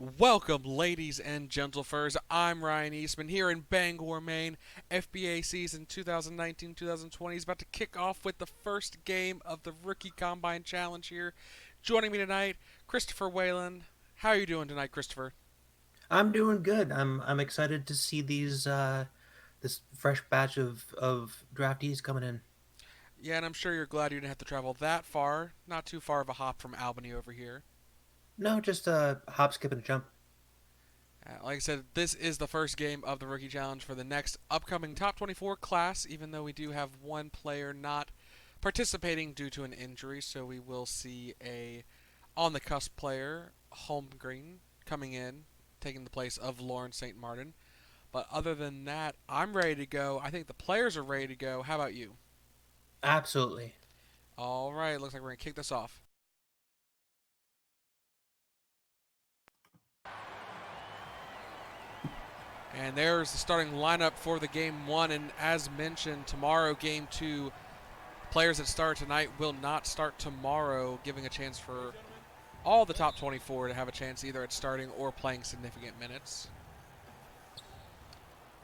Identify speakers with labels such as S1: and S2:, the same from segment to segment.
S1: Welcome, ladies and gentlefers. I'm Ryan Eastman here in Bangor, Maine. FBA season 2019-2020 is about to kick off with the first game of the Rookie Combine Challenge here. Joining me tonight, Christopher Whalen. How are you doing tonight, Christopher?
S2: I'm doing good. I'm excited to see this fresh batch of draftees coming in.
S1: Yeah, and I'm sure you're glad you didn't have to travel that far. Not too far of a hop from Albany over here.
S2: No, just hop, skip, and a jump.
S1: Like I said, this is the first game of the Rookie Challenge for the next upcoming Top 24 class, even though we do have one player not participating due to an injury, so we will see a on the cusp player, Holmgreen, coming in, taking the place of Lauren St. Martin. But other than that, I'm ready to go. I think the players are ready to go. How about you?
S2: Absolutely.
S1: All right, looks like we're going to kick this off. And there's the starting lineup for the game one. And as mentioned, tomorrow, game two, players that start tonight will not start tomorrow, giving a chance for all the top 24 to have a chance either at starting or playing significant minutes.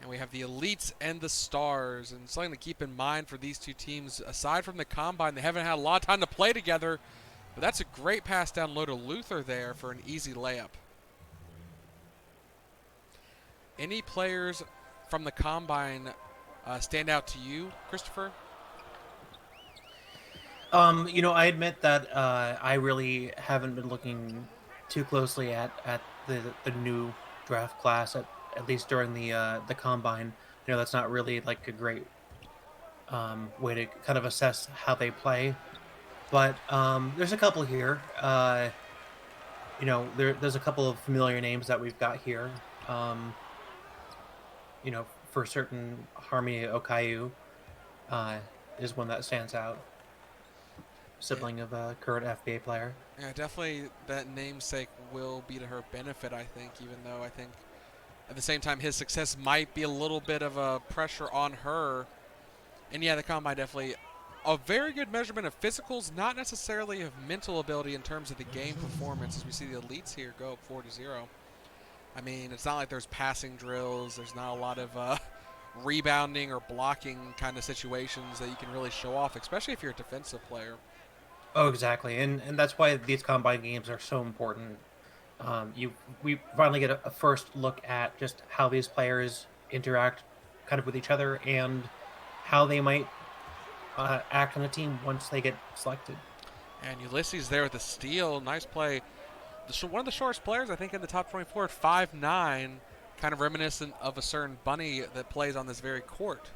S1: And we have the elites and the stars. And something to keep in mind for these two teams, aside from the combine, they haven't had a lot of time to play together. But that's a great pass down low to Luther there for an easy layup. Any players from the combine stand out to you, Christopher?
S2: I admit that I really haven't been looking too closely at the new draft class at least during the combine. That's not really like a great way to kind of assess how they play. But there's a couple here. There's a couple of familiar names that we've got here. For certain, Harmony Okayu uh, is one that stands out,
S1: Yeah,
S2: sibling of a current FBA player.
S1: yeah, definitely that namesake will be to her benefit, I think, even though I think at the same time his success might be a little bit of a pressure on her. And yeah, the combine definitely a very good measurement of physicals, not necessarily of mental ability in terms of the game performance, as we see the elites here go up 4-0. I mean, it's not like there's passing drills. There's not a lot of rebounding or blocking kind of situations that you can really show off, especially if you're a defensive player.
S2: Oh, exactly, and that's why these combine games are so important. We finally get a first look at just how these players interact, kind of with each other, and how they might act on a team once they get selected.
S1: And Ulysses there with the steal. Nice play. One of the shortest players, I think, in the top 24 at 5'9", kind of reminiscent of a certain bunny that plays on this very court.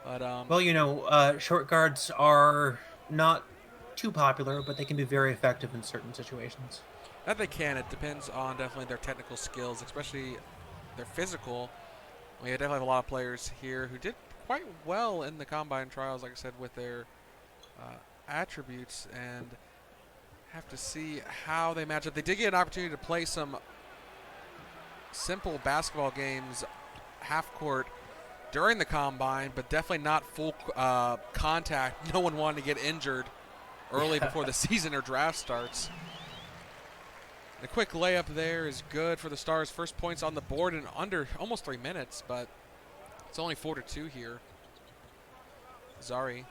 S1: But
S2: Well, short guards are not too popular, but they can be very effective in certain situations.
S1: that they can. It depends on definitely their technical skills, especially their physical. We definitely have a lot of players here who did quite well in the combine trials, like I said, with their uh, attributes, and have to see how they match up. They did get an opportunity to play some simple basketball games half court during the combine, but definitely not full contact. No one wanted to get injured early before the season or draft starts. A quick layup there is good for the Stars. First points on the board in under almost 3 minutes, but it's only 4-2 here. Zari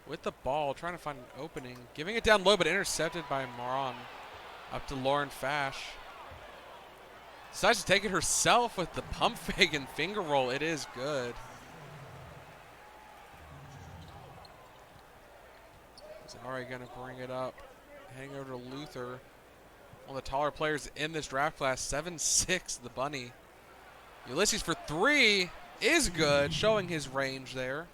S1: with the ball, trying to find an opening, giving it down low, but intercepted by Moran. Up to Lauren Fash. Decides to take it herself with the pump fake and finger roll. It is good. Zari going to bring it up. Heading over to Luther. One of the taller players in this draft class. 7'6", the bunny. Ulysses for three is good, showing his range there.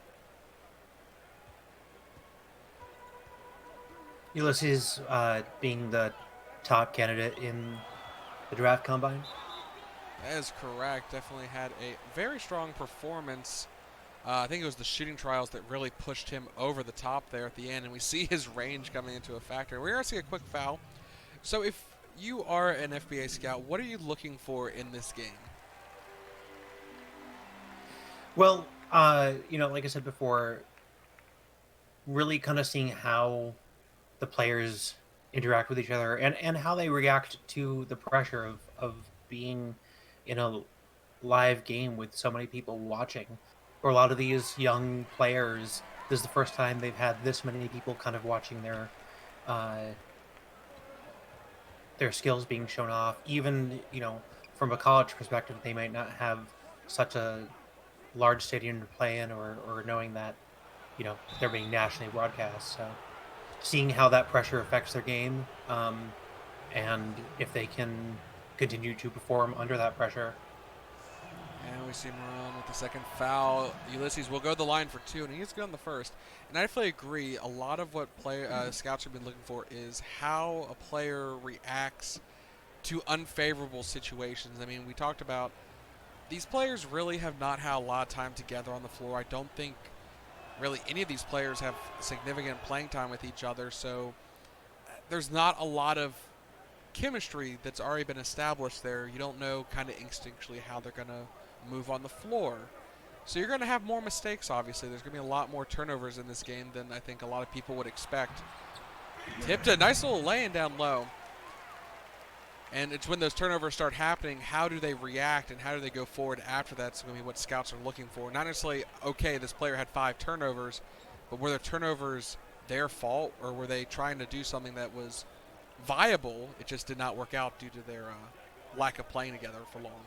S2: Ulysses being the top candidate in the draft combine.
S1: That is correct. Definitely had a very strong performance. I think it was the shooting trials that really pushed him over the top there at the end, and we see his range coming into a factor. We're going to see a quick foul. So if you are an FBA scout, what are you looking for in this game?
S2: Well, like I said before, really kind of seeing how the players interact with each other, and how they react to the pressure of being in a live game with so many people watching. For a lot of these young players, this is the first time they've had this many people kind of watching uh, their skills being shown off. Even from a college perspective, they might not have such a large stadium to play in, or knowing that they're being nationally broadcast. So seeing how that pressure affects their game, and if they can continue to perform under that pressure.
S1: And we see Moran with the second foul. Ulysses will go to the line for 2, and he's good on the first. And I definitely agree. A lot of what scouts have been looking for is how a player reacts to unfavorable situations. I mean, we talked about these players really have not had a lot of time together on the floor. I don't think really any of these players have significant playing time with each other, so there's not a lot of chemistry that's already been established there. You don't know kind of instinctually how they're going to move on the floor. So you're going to have more mistakes, obviously. There's going to be a lot more turnovers in this game than I think a lot of people would expect. Tipped a nice little lay-in down low. And it's when those turnovers start happening, how do they react and how do they go forward after that's going to be what scouts are looking for. Not necessarily, okay, this player had 5 turnovers, but were the turnovers their fault, or were they trying to do something that was viable? It just did not work out due to their lack of playing together for long.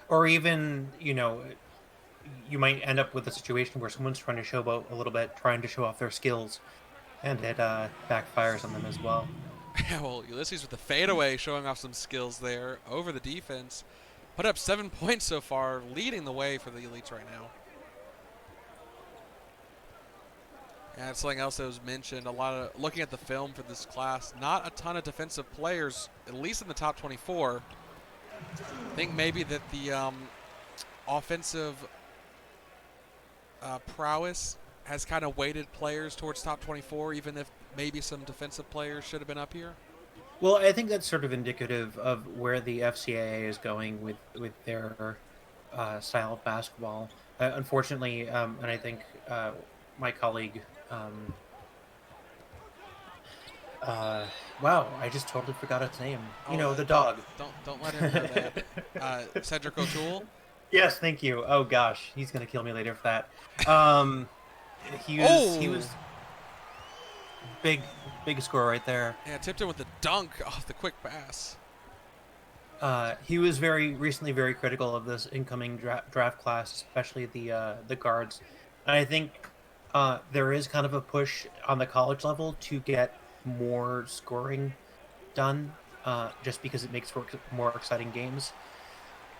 S2: Or even, you might end up with a situation where someone's trying to showboat a little bit, trying to show off their skills, and it backfires on them as well.
S1: Yeah, well, Ulysses with the fadeaway showing off some skills there over the defense. Put up 7 points so far, leading the way for the Elites right now. And something else that was mentioned, looking at the film for this class, not a ton of defensive players, at least in the top 24. I think maybe that the offensive prowess has kind of weighted players towards top 24, even if maybe some defensive players should have been up here.
S2: Well, I think that's sort of indicative of where the FCAA is going with their style of basketball. Unfortunately, and I think my colleague, wow, I just totally forgot its name. The dog.
S1: Don't let him know that. Cedric O'Toole.
S2: Yes, thank you. Oh gosh, he's gonna kill me later for that. He was big score right there.
S1: Yeah, tipped in with the dunk off the quick pass.
S2: He was recently very critical of this incoming draft class, especially the guards. And I think there is kind of a push on the college level to get more scoring done, just because it makes for more exciting games.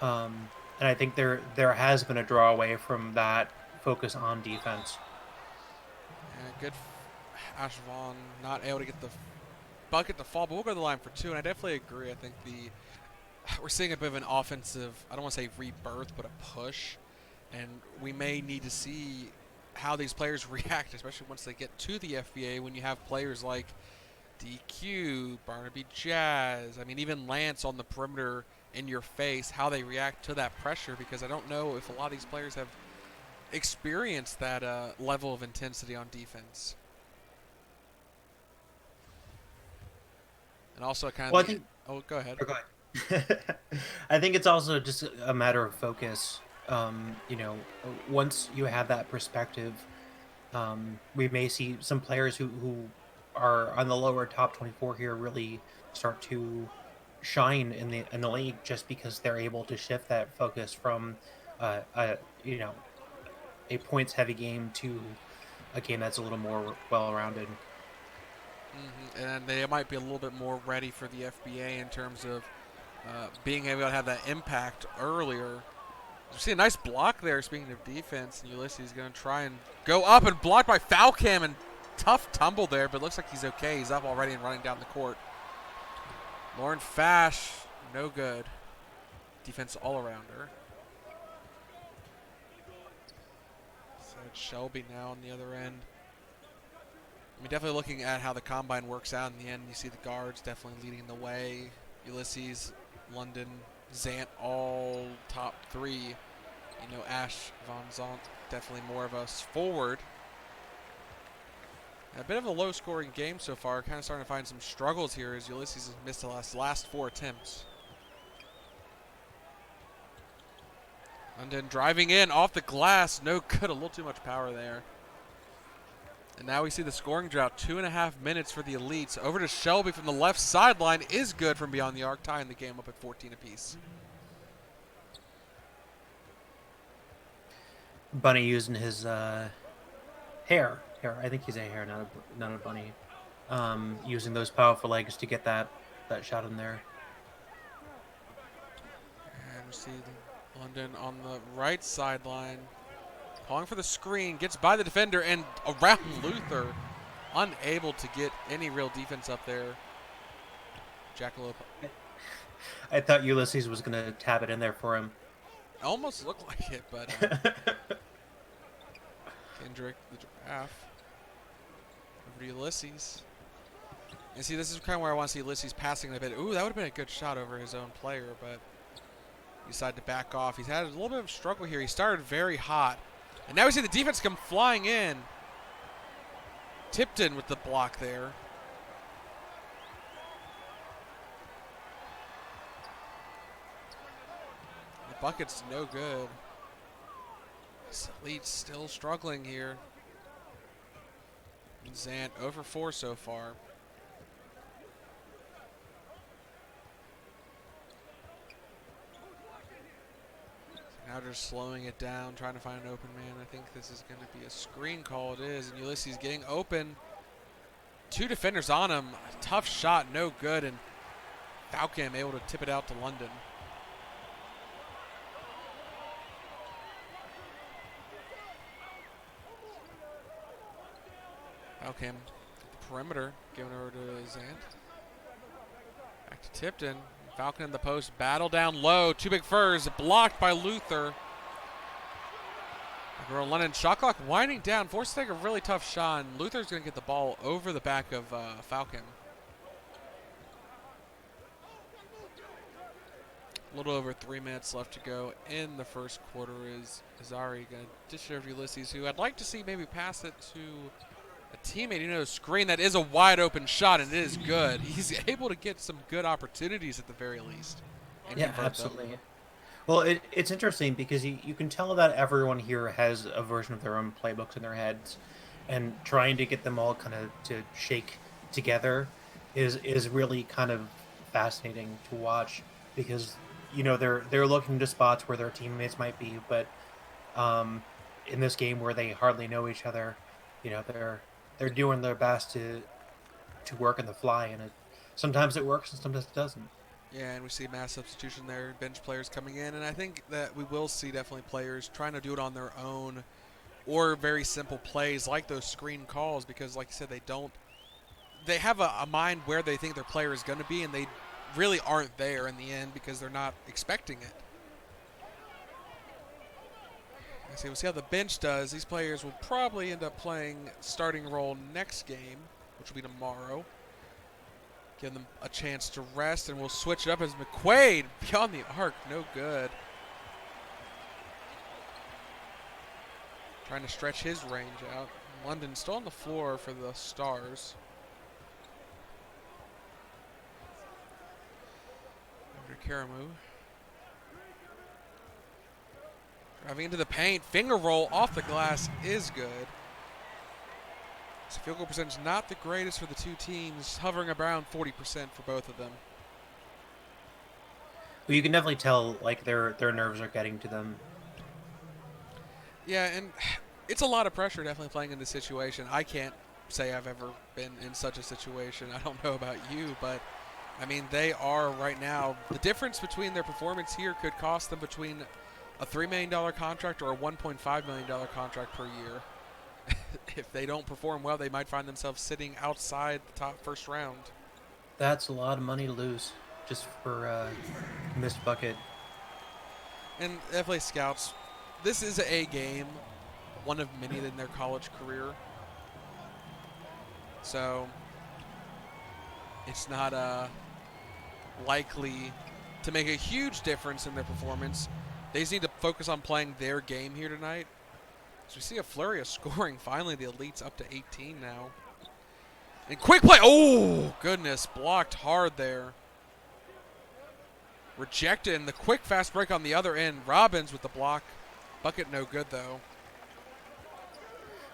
S2: And I think there has been a draw away from that focus on defense.
S1: Yeah, good. Ashvon not able to get the bucket to fall, but we'll go to the line for 2, and I definitely agree. I think we're seeing a bit of an offensive, I don't want to say rebirth, but a push, and we may need to see how these players react, especially once they get to the FBA, when you have players like DQ, Barnaby Jazz, I mean, even Lance on the perimeter in your face, how they react to that pressure, because I don't know if a lot of these players have experienced that level of intensity on defense. And also kind of
S2: Well, I think.
S1: Oh, go ahead.
S2: Go ahead. I think it's also just a matter of focus. Once you have that perspective, we may see some players who are on the lower top 24 here really start to shine in the league, just because they're able to shift that focus from a points heavy game to a game that's a little more well rounded.
S1: Mm-hmm. And they might be a little bit more ready for the FBA in terms of being able to have that impact earlier. You see a nice block there, speaking of defense, and Ulysses is going to try and go up and blocked by Falcam, and tough tumble there, but looks like he's okay. He's up already and running down the court. Lauren Fash, no good. Defense all-arounder. So it's Shelby now on the other end. I mean, definitely looking at how the combine works out in the end, you see the guards definitely leading the way. Ulysses, London, Zant, all top 3. Ash Von Zant definitely more of us forward. A bit of a low-scoring game so far. Kind of starting to find some struggles here as Ulysses has missed the last 4 attempts. London driving in off the glass. No good. A little too much power there. And now we see the scoring drought. 2.5 minutes for the Elites. Over to Shelby from the left sideline is good from beyond the arc, tying the game up at 14 apiece.
S2: Bunny using his hair. I think he's a hare, not a bunny. Using those powerful legs to get that shot in there.
S1: And we see London on the right sideline. Calling for the screen, gets by the defender and around Luther. Unable to get any real defense up there. Jackalope.
S2: I thought Ulysses was going to tap it in there for him.
S1: Almost looked like it, but Kendrick, the giraffe. Over to Ulysses. And see, this is kind of where I want to see Ulysses passing a bit. Ooh, that would have been a good shot over his own player, but he decided to back off. He's had a little bit of struggle here. He started very hot. And now we see the defense come flying in. Tipton with the block there. The bucket's no good. Elite's still struggling here. Zant 0 for 4 so far. Now just slowing it down, trying to find an open man. I think this is going to be a screen call. It is, and Ulysses getting open. 2 defenders on him. A tough shot, no good, and Falcon able to tip it out to London. Falcon at the perimeter, giving over to Zant. Back to Tipton. Falcon in the post, battle down low. 2 big furs, blocked by Luther. Girl London, shot clock winding down, forced to take a really tough shot. And Luther's going to get the ball over the back of Falcon. A little over 3 minutes left to go in the first quarter. Is Azari going to dish it over to Ulysses, who I'd like to see maybe pass it to a teammate. You know, screen that is a wide open shot, and it is good. He's able to get some good opportunities at the very least.
S2: Yeah, absolutely. Them. Well, it's interesting because you can tell that everyone here has a version of their own playbooks in their heads, and trying to get them all kind of to shake together is really kind of fascinating to watch, because you know they're looking to spots where their teammates might be, but in this game where they hardly know each other, you know they're doing their best to work on the fly, and sometimes it works and sometimes it doesn't.
S1: Yeah, and we see mass substitution there, bench players coming in, and I think that we will see definitely players trying to do it on their own or very simple plays like those screen calls, because like you said, they have a mind where they think their player is going to be, and they really aren't there in the end because they're not expecting it. See, we'll see how the bench does. These players will probably end up playing starting role next game, which will be tomorrow. Give them a chance to rest, and we'll switch it up as McQuaid beyond the arc. No good. Trying to stretch his range out. London still on the floor for the Stars. Over to Karamu. Driving into the paint. Finger roll off the glass is good. So field goal percentage not the greatest for the two teams, hovering around 40% for both of them.
S2: Well, you can definitely tell like their nerves are getting to them.
S1: Yeah, and it's a lot of pressure definitely playing in this situation. I can't say I've ever been in such a situation. I don't know about you, but I mean, they are right now. The difference between their performance here could cost them between a $3 million contract or a $1.5 million contract per year. If they don't perform well, they might find themselves sitting outside the top first round.
S2: That's a lot of money to lose just for a missed bucket.
S1: And definitely Scouts, this is a game, one of many in their college career. So it's not likely to make a huge difference in their performance. They just need to focus on playing their game here tonight. So we see a flurry of scoring. Finally, the Elite's up to 18 now. And quick play. Oh, goodness. Blocked hard there. Rejected. And the quick fast break on the other end. Robbins with the block. Bucket no good, though.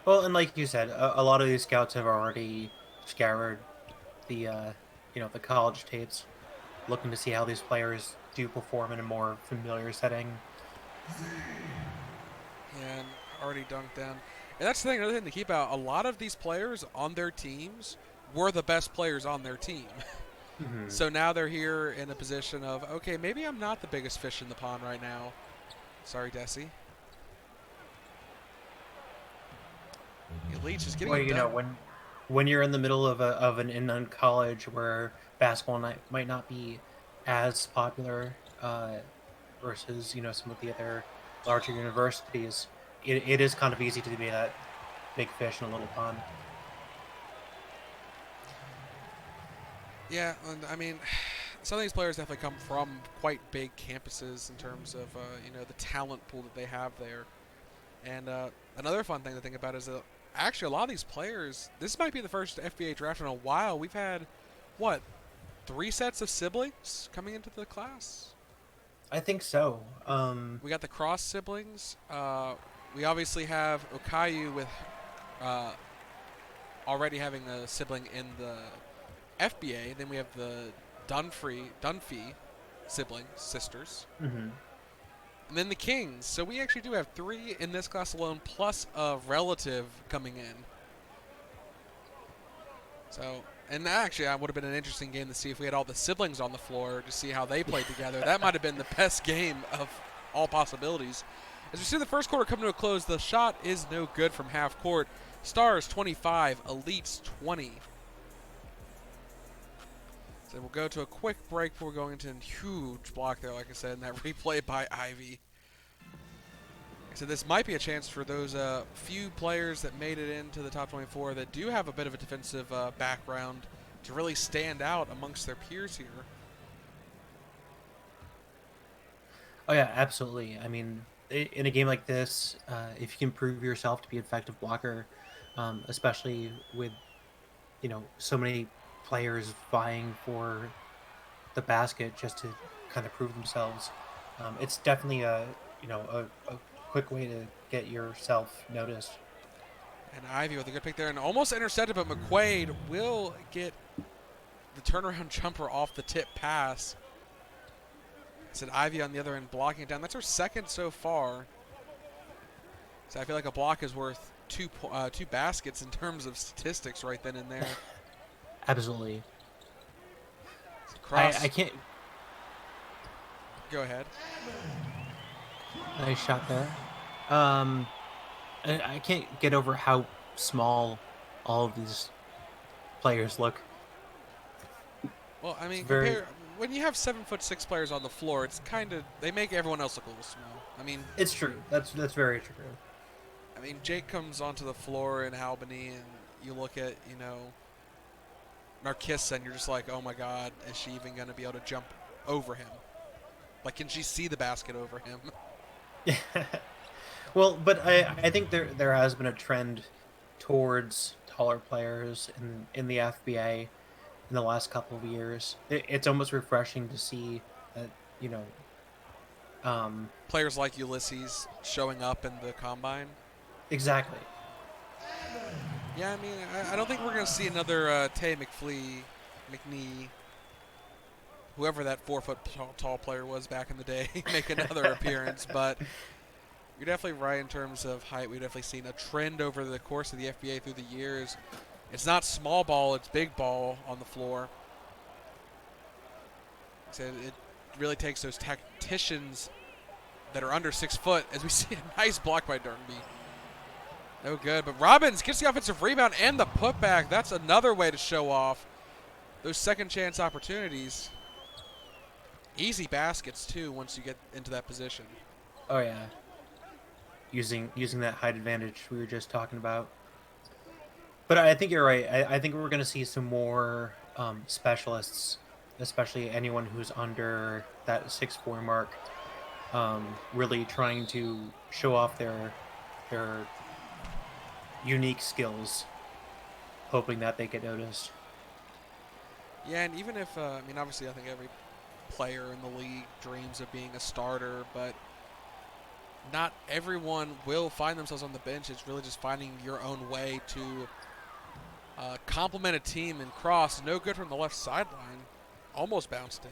S2: Well, and like you said, a lot of these scouts have already scoured the the college tapes, looking to see how these players do perform in a more familiar setting.
S1: And already dunked down. And that's the thing, another thing to keep out. A lot of these players on their teams were the best players on their team.
S2: Mm-hmm.
S1: So now they're here in a position of, okay, maybe I'm not the biggest fish in the pond right now. Sorry, Desi. Leach is getting
S2: Well,
S1: it done.
S2: when you're in the middle of an inland college where basketball might not be as popular versus some of the other larger universities, it is kind of easy to be that big fish in a little pond.
S1: Yeah, and I mean, some of these players definitely come from quite big campuses in terms of the talent pool that they have there. And another fun thing to think about is that actually a lot of these players, this might be the first FBA draft in a while. We've had, what, 3 sets of siblings coming into the class?
S2: I think so.
S1: We got the Cross siblings. We obviously have Okayu with already having a sibling in the FBA. Then we have the Dunphy siblings, sisters.
S2: Mm-hmm.
S1: And then the Kings. So we actually do have 3 in this class alone, plus a relative coming in. So, and actually, that would have been an interesting game to see if we had all the siblings on the floor to see how they played together. That might have been the best game of all possibilities. As we see the first quarter come to a close, the shot is no good from half court. Stars 25, Elites 20. So we'll go to a quick break before going into a huge block there, like I said, and that replay by Ivy. So this might be a chance for those few players that made it into the top 24 that do have a bit of a defensive background to really stand out amongst their peers here.
S2: Oh yeah, absolutely. I mean, in a game like this, if you can prove yourself to be an effective blocker, especially with so many players vying for the basket just to kind of prove themselves, it's definitely a quick way to get yourself noticed.
S1: And Ivy with a good pick there and almost intercepted, but McQuaid will get the turnaround jumper off the tip pass. I said Ivy on the other end blocking it down. That's her second so far. So I feel like a block is worth two baskets in terms of statistics right then and there.
S2: Absolutely. I can't.
S1: Go ahead.
S2: Nice shot there. I can't get over how small all of these players look.
S1: Well, I mean,
S2: Very-
S1: when you have 7'6" players on the floor, it's kind of they make everyone else look a little small. I mean,
S2: It's true. That's very true.
S1: I mean, Jake comes onto the floor in Albany, and you look at Narcissa, and you're just like, oh my God, is she even going to be able to jump over him? Like, can she see the basket over him?
S2: Well, but I think there has been a trend towards taller players in the FBA in the last couple of years. It's almost refreshing to see that
S1: Players like Ulysses showing up in the combine.
S2: exactly.
S1: Yeah, I mean, I don't think we're going to see another Tay McNee, whoever that 4-foot tall player was back in the day, make another appearance. But you're definitely right in terms of height. We've definitely seen a trend over the course of the FBA through the years. It's not small ball, it's big ball on the floor. So it really takes those tacticians that are under 6 foot, as we see a nice block by Dernby. No good, but Robbins gets the offensive rebound and the putback. That's another way to show off those second chance opportunities. Easy baskets, too, once you get into that position.
S2: Oh yeah. Using that height advantage we were just talking about. But I think you're right. I think we're going to see some more specialists, especially anyone who's under that 6'4" mark, really trying to show off their unique skills. hoping that they get noticed.
S1: Yeah, and even if, I mean, obviously I think every player in the league dreams of being a starter, but not everyone will find themselves on the bench. It's really just finding your own way to complement a team and cross. No good from the left sideline. Almost bounced in.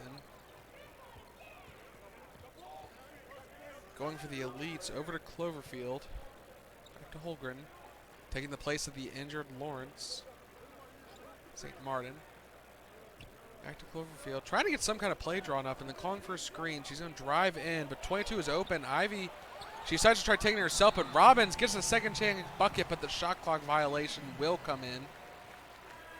S1: Going for the elites over to Cloverfield. Back to Holgren. Taking the place of the injured Lawrence. St. Martin. Back to Cloverfield. Trying to get some kind of play drawn up and then calling for a screen. She's going to drive in, but 22 is open. Ivy, she decides to try taking it herself, but Robbins gets a second chance bucket, but the shot clock violation will come in.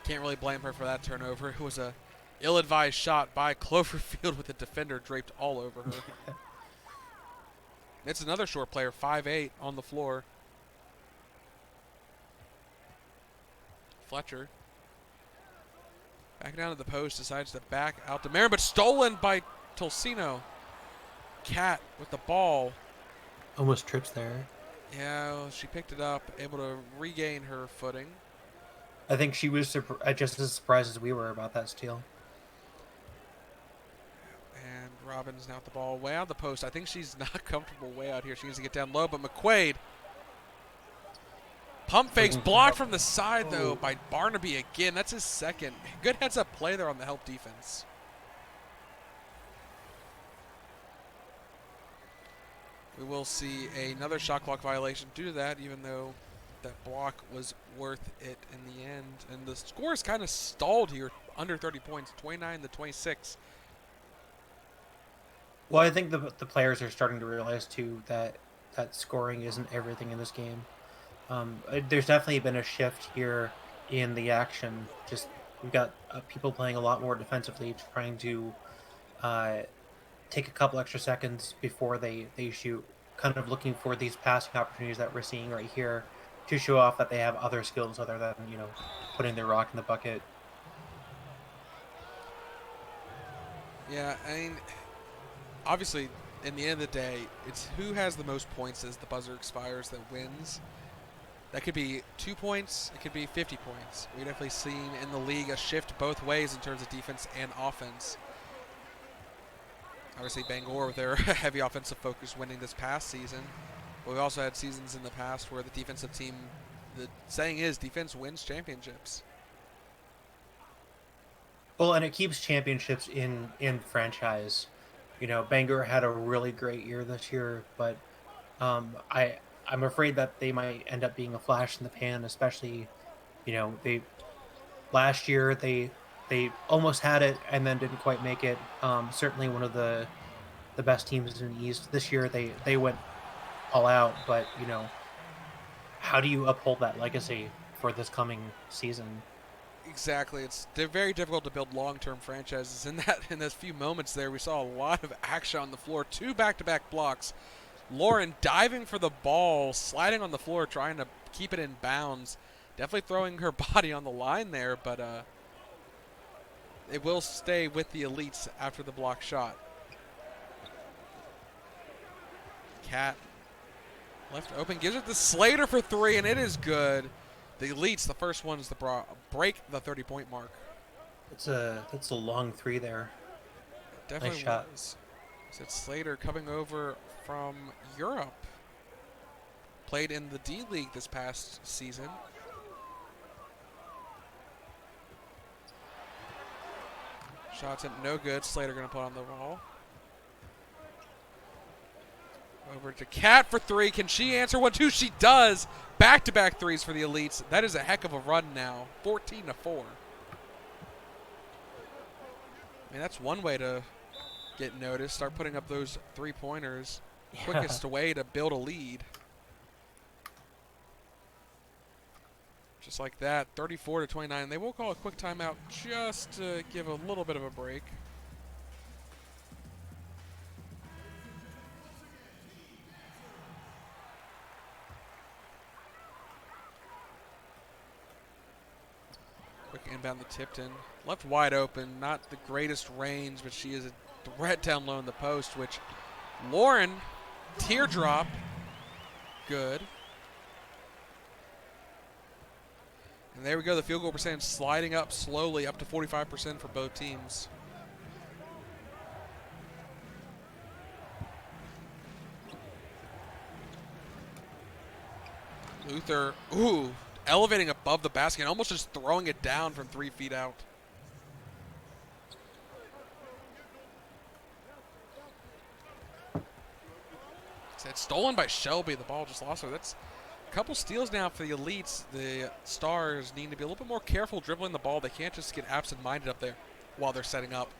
S1: Can't really blame her for that turnover. It was a ill-advised shot by Cloverfield with a defender draped all over her. It's another short player, 5'8", on the floor. Fletcher. Back down to the post, decides to back out to Marin, but stolen by Tolsino. Cat with the ball.
S2: Almost trips there.
S1: Yeah, well, she picked it up, able to regain her footing.
S2: I think she was just as surprised as we were about that steal.
S1: And Robbins now with the ball way out of the post. I think she's not comfortable way out here. She needs to get down low, but McQuaid. Pump fakes blocked from the side, though, by Barnaby again. That's his second. Good heads-up play there on the help defense. We will see another shot clock violation due to that, even though that block was worth it in the end. And the score is kind of stalled here, under 30 points, 29-26.
S2: Well, I think the players are starting to realize, too, that scoring isn't everything in this game. There's definitely been a shift here in the action. Just we've got people playing a lot more defensively, trying to take a couple extra seconds before they shoot, kind of looking for these passing opportunities that we're seeing right here to show off that they have other skills other than, putting their rock in the bucket.
S1: Yeah, I mean, obviously, in the end of the day, it's who has the most points as the buzzer expires that wins. That could be 2 points. It could be 50 points. We've definitely seen in the league a shift both ways in terms of defense and offense. Obviously, Bangor with their heavy offensive focus winning this past season. But we also had seasons in the past where the defensive team, the saying is, defense wins championships.
S2: Well, and it keeps championships in franchise. Bangor had a really great year this year, but I'm afraid that they might end up being a flash in the pan, especially, last year they almost had it and then didn't quite make it. Certainly one of the best teams in the East. This year they went all out, but how do you uphold that legacy for this coming season?
S1: Exactly. It's very difficult to build long-term franchises. In those few moments there, we saw a lot of action on the floor. 2 back-to-back blocks. Lauren diving for the ball, sliding on the floor, trying to keep it in bounds. Definitely throwing her body on the line there, but it will stay with the elites after the block shot. Cat left open, gives it to Slater for 3, and it is good. The elites, the first one is to break the 30-point mark.
S2: That's a long 3 there.
S1: Definitely
S2: nice shot.
S1: was. So it's Slater coming over from Europe. Played in the D-League this past season. Shots at no good. Slater going to put on the wall. Over to Cat for 3. Can she answer 1-2? She does. Back-to-back threes for the elites. That is a heck of a run now. 14-4. I mean, that's one way to get noticed. Start putting up those 3-pointers.
S2: Yeah.
S1: Quickest way to build a lead. Just like that, 34-29. They will call a quick timeout just to give a little bit of a break. Quick inbound to Tipton. Left wide open, not the greatest range, but she is a threat down low in the post, which Lauren, teardrop, good. And there we go. The field goal percentage sliding up slowly, up to 45% for both teams. Luther, ooh, elevating above the basket, and almost just throwing it down from 3 feet out. It's stolen by Shelby. The ball just lost her. That's a couple steals now for the elites. The stars need to be a little bit more careful dribbling the ball. They can't just get absent-minded up there while they're setting up.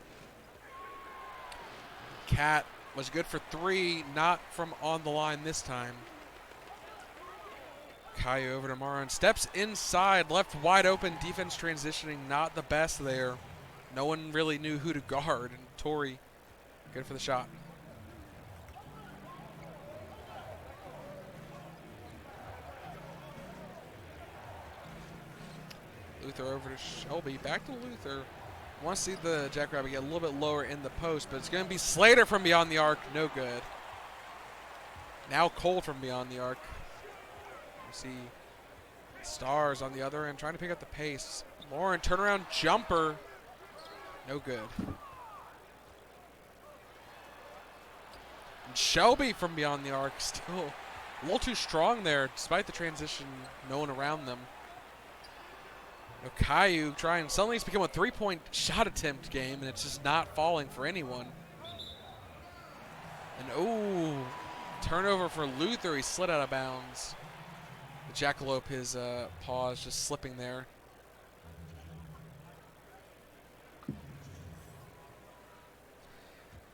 S1: Cat was good for 3, not from on the line this time. Caillou over to Maron. Steps inside, left wide open. Defense transitioning, not the best there. No one really knew who to guard. And Torrey, good for the shot. Luther over to Shelby. Back to Luther. Want to see the Jackrabbit get a little bit lower in the post, but it's going to be Slater from beyond the arc. No good. Now Cole from beyond the arc. You see Stars on the other end trying to pick up the pace. Lauren, turnaround jumper. No good. And Shelby from beyond the arc still a little too strong there despite the transition, no one around them. Caillou trying, suddenly it's become a 3-point shot attempt game, and it's just not falling for anyone. And oh, turnover for Luther. He slid out of bounds. The Jackalope, his paws just slipping there.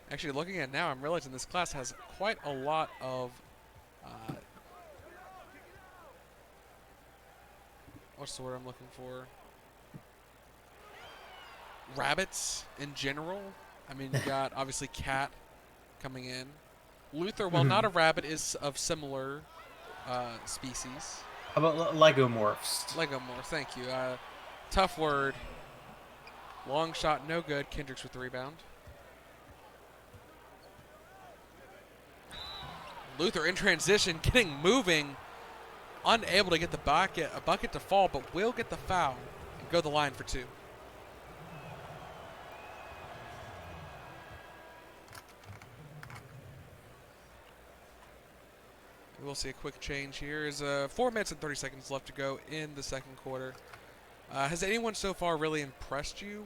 S1: Actually, looking at it now, I'm realizing this class has quite a lot of what's the word I'm looking for? Rabbits in general. I mean, you got obviously Cat coming in. Luther, while not a rabbit, is of similar species.
S2: How about Legomorphs?
S1: Legomorph, thank you. Tough word. Long shot, no good. Kendricks with the rebound. Luther in transition, getting moving. Unable to get the a bucket to fall, but will get the foul and go the line for 2. We'll see a quick change here. Is 4 minutes and 30 seconds left to go in the second quarter. Has anyone so far really impressed you,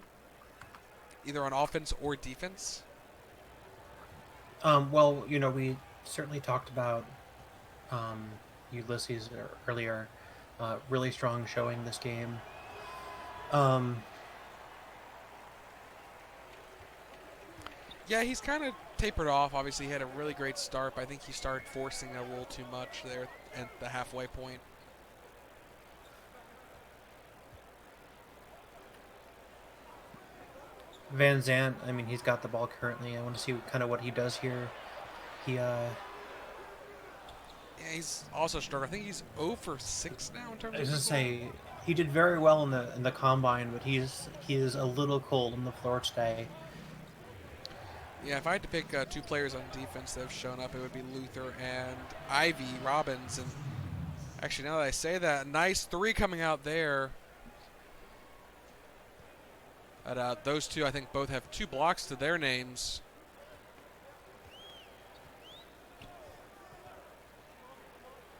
S1: either on offense or defense?
S2: Well, you know, we certainly talked about Ulysses earlier. Really strong showing this game.
S1: Yeah, he's kind of tapered off. Obviously, he had a really great start, but I think he started forcing a little too much there at the halfway point.
S2: Van Zandt, I mean, he's got the ball currently. I want to see kind of what he does here.
S1: Yeah, he's also struggling. I think he's 0 for 6 now in terms of.
S2: I was gonna say he did very well in the combine, but he is a little cold on the floor today.
S1: Yeah, if I had to pick 2 players on defense that have shown up, it would be Luther and Ivy Robbins. And actually, now that I say that, nice 3 coming out there. But those 2, I think, both have 2 blocks to their names.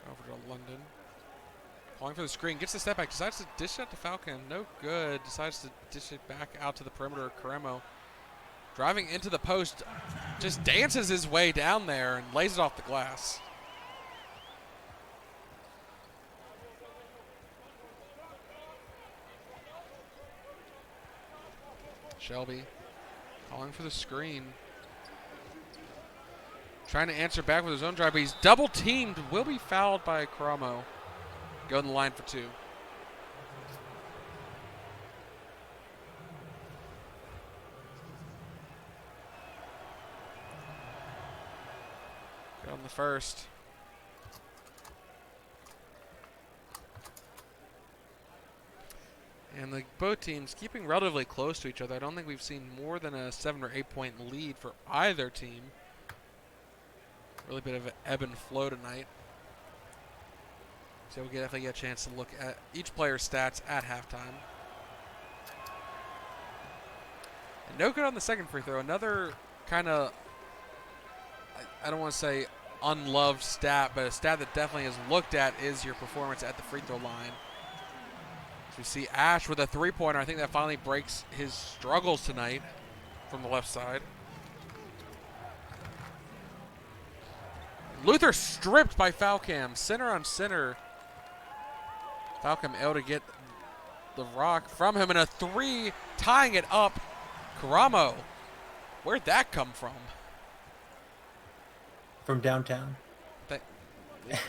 S1: Over to London. Calling for the screen. Gets the step back. Decides to dish it out to Falcon. No good. Decides to dish it back out to the perimeter. Caremo. Driving into the post. Just dances his way down there and lays it off the glass. Shelby calling for the screen. Trying to answer back with his own drive, but he's double teamed. Will be fouled by Caramo. Go in the line for 2. Go on the first. And both teams keeping relatively close to each other. I don't think we've seen more than a 7 or 8 point lead for either team. Really bit of an ebb and flow tonight. So we'll definitely get a chance to look at each player's stats at halftime. And no good on the second free throw. Another kind of, I don't want to say unloved stat, but a stat that definitely is looked at is your performance at the free throw line. So we see Ash with a three-pointer. I think that finally breaks his struggles tonight from the left side. Luther stripped by Falcam, center on center. Falcam able to get the rock from him, and a three, tying it up. Karamo, where'd that come from?
S2: From downtown.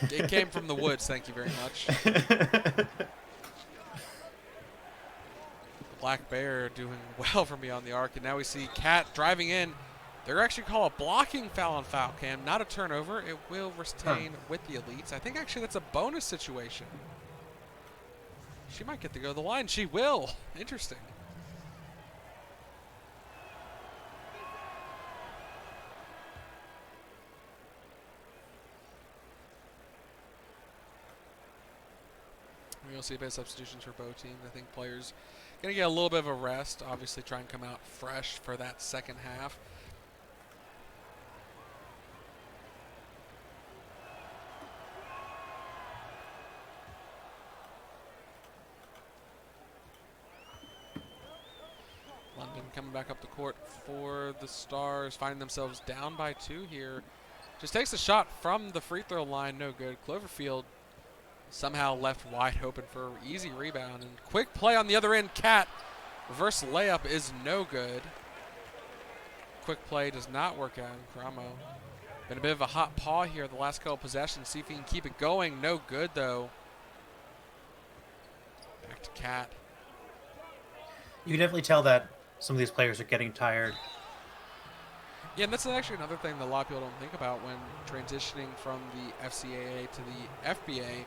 S1: It came from the woods, thank you very much. Black Bear doing well from beyond the arc, and now we see Cat driving in. They're actually call a blocking foul on Falcam, not a turnover. It will retain with the elites. I think actually that's a bonus situation. She might get to go to the line. She will. Interesting. We'll see a bit of substitutions for both teams. I think players going to get a little bit of a rest. Obviously try and come out fresh for that second half. London coming back up the court for the Stars, finding themselves down by 2 here. Just takes a shot from the free throw line, no good. Cloverfield somehow left wide open for an easy rebound. And quick play on the other end, Cat. Reverse layup is no good. Quick play does not work out. Cramo been a bit of a hot paw here the last couple possessions. See if he can keep it going. No good, though. Back to Cat.
S2: You can definitely tell that some of these players are getting tired.
S1: Yeah, and that's actually another thing that a lot of people don't think about when transitioning from the FCAA to the FBA.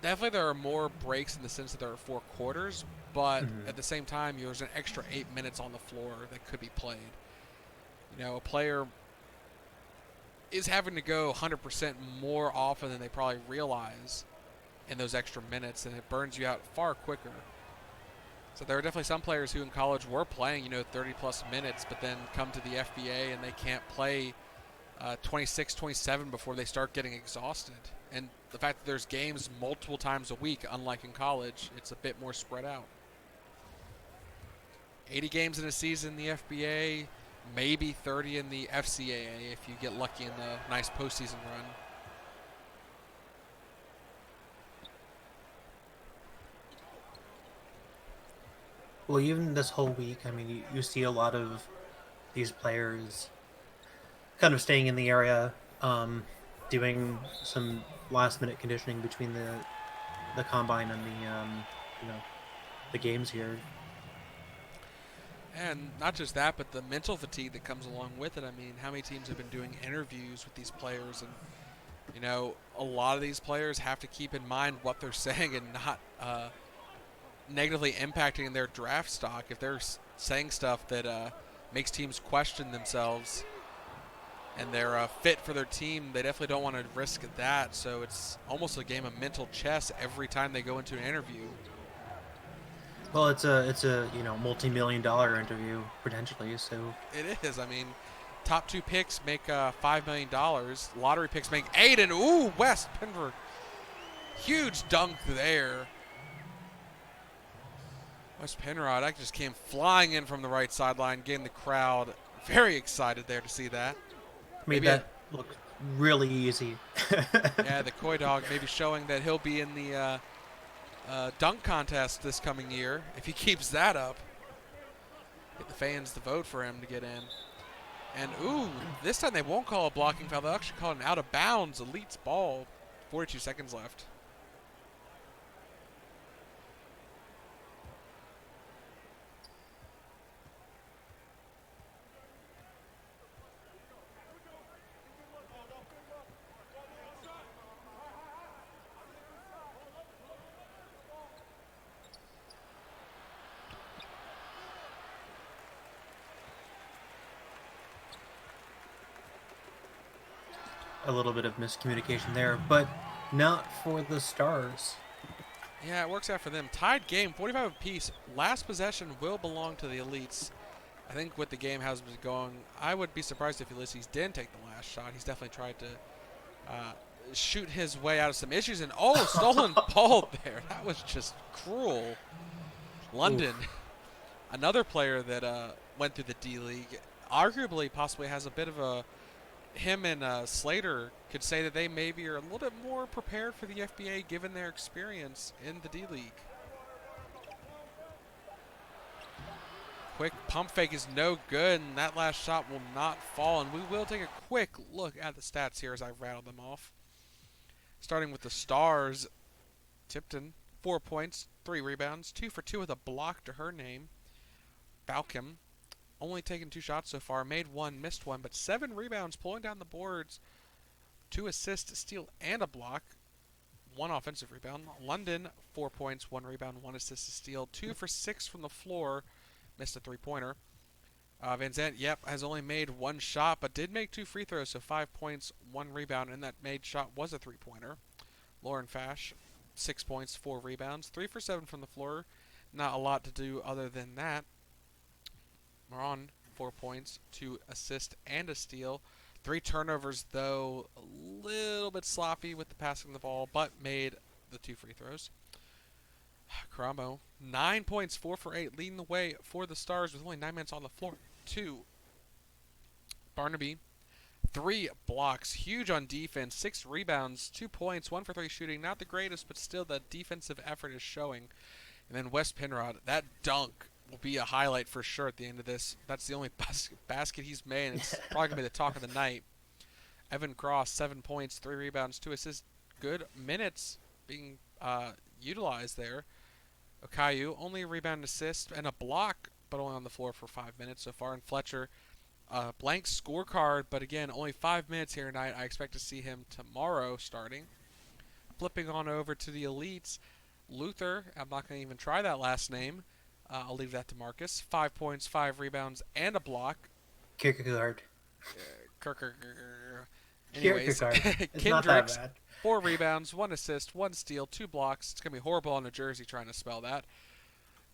S1: Definitely there are more breaks in the sense that there are 4 quarters, but at the same time, there's an extra 8 minutes on the floor that could be played. You know, a player is having to go 100% more often than they probably realize in those extra minutes, and it burns you out far quicker. So there are definitely some players who in college were playing, 30-plus minutes, but then come to the FBA and they can't play 26, 27 before they start getting exhausted. And the fact that there's games multiple times a week, unlike in college, it's a bit more spread out. 80 games in a season in the FBA, maybe 30 in the FCAA if you get lucky in the nice postseason run.
S2: Well, even this whole week, I mean, you see a lot of these players kind of staying in the area, doing some last-minute conditioning between the combine and the games here.
S1: And not just that, but the mental fatigue that comes along with it. I mean, how many teams have been doing interviews with these players? And, a lot of these players have to keep in mind what they're saying and not negatively impacting their draft stock. If they're saying stuff that makes teams question themselves and they're fit for their team, they definitely don't want to risk that. So it's almost a game of mental chess every time they go into an interview.
S2: Well, it's a multi-million-dollar interview potentially. So
S1: it is. I mean, top 2 picks make $5 million. Lottery picks make 8. And ooh, West Penver, huge dunk there. West Penrod, that just came flying in from the right sideline, getting the crowd very excited there to see that.
S2: Made that look really easy.
S1: Yeah, the Koi Dog maybe showing that he'll be in the dunk contest this coming year if he keeps that up. Get the fans to vote for him to get in. And ooh, this time they won't call a blocking foul. They'll actually call an out of bounds Elite's ball. 42 seconds left.
S2: A little bit of miscommunication there, but Not for the Stars.
S1: Yeah, it works out for them. Tied game, 45 apiece. Last possession will belong to the Elites. I think with the game has been going, I would be surprised if Ulysses didn't take the last shot. He's definitely tried to shoot his way out of some issues. And stolen ball there. That was just cruel. London,
S2: Oof.
S1: another player that went through the D League, arguably possibly has a bit of a. Him and Slater could say that they maybe are a little bit more prepared for the FBA given their experience in the D League. Quick pump fake is no good, and that last shot will not fall. And we will take a quick look at the stats here as I rattle them off. Starting with the Stars, Tipton, 4 points, 3 rebounds, 2 for 2 with a block to her name. Balcom, only taken 2 shots so far, made 1, missed 1, but 7 rebounds, pulling down the boards, 2 assists, a steal, and a block. 1 offensive rebound. London, 4 points, 1 rebound, 1 assist, a steal, 2 for 6 from the floor, missed a 3-pointer. Van Zandt, has only made 1 shot, but did make 2 free throws, so 5 points, 1 rebound, and that made shot was a 3-pointer. Lauren Fash, 6 points, 4 rebounds, 3 for 7 from the floor. Not a lot to do other than that. Moran, 4 points, 2 assists, and a steal. 3 turnovers, though a little bit sloppy with the passing of the ball, but made the 2 free throws. Karamo, 9 points, 4 for 8, leading the way for the Stars with only 9 minutes on the floor. 2. Barnaby, 3 blocks, huge on defense, 6 rebounds, 2 points, 1 for 3 shooting. Not the greatest, but still the defensive effort is showing. And then Wes Penrod, that dunk will be a highlight for sure at the end of this. That's the only basket he's made, and it's probably going to be the talk of the night. Evan Cross, 7 points, 3 rebounds, 2 assists. Good minutes being utilized there. Okayu, only a rebound and assist and a block, but only on the floor for 5 minutes so far. And Fletcher, blank scorecard, but again, only 5 minutes here tonight. I expect to see him tomorrow starting. Flipping on over to the Elites, Luther, I'm not going to even try that last name. I'll leave that to Marcus. 5 points, 5 rebounds, and a block.
S2: Kierkegaard.
S1: Anyways,
S2: Kierkegaard. It's not that
S1: Kendricks,
S2: bad.
S1: 4 rebounds, 1 assist, 1 steal, 2 blocks. It's going to be horrible on New Jersey trying to spell that.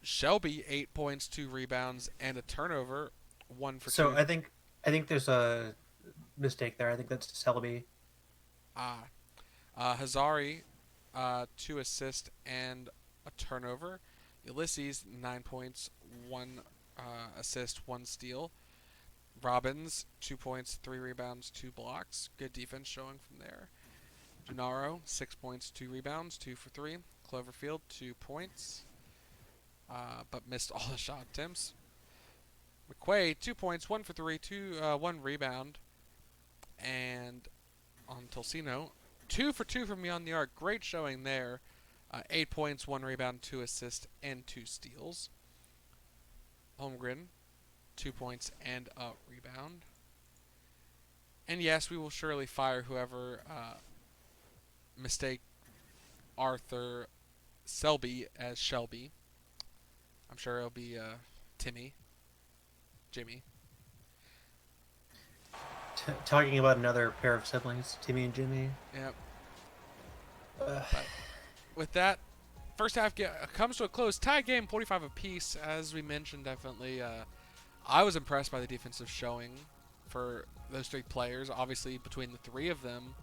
S1: Shelby, 8 points, 2 rebounds, and a turnover. 1 for 2.
S2: So I think there's a mistake there. I think that's Selby.
S1: Hazari, 2 assists and a turnover. Ulysses, 9 points, 1 assist, 1 steal. Robbins, 2 points, 3 rebounds, 2 blocks. Good defense showing from there. Gennaro, 6 points, 2 rebounds, 2 for 3. Cloverfield, 2 points, but missed all the shot attempts. McQuaid, 2 points, 1 for 3, 1 rebound. And on Tolsino, 2 for 2 from beyond the arc. Great showing there. 8 points, 1 rebound, 2 assists, and 2 steals. Holmgren, 2 points and a rebound. And yes, we will surely fire whoever mistake Arthur Selby as Shelby. I'm sure it'll be Jimmy.
S2: Talking about another pair of siblings, Timmy and Jimmy.
S1: Yep. But with that, first half comes to a close. Tie game, 45 apiece. As we mentioned, definitely, I was impressed by the defensive showing for those 3 players. Obviously, between the 3 of them,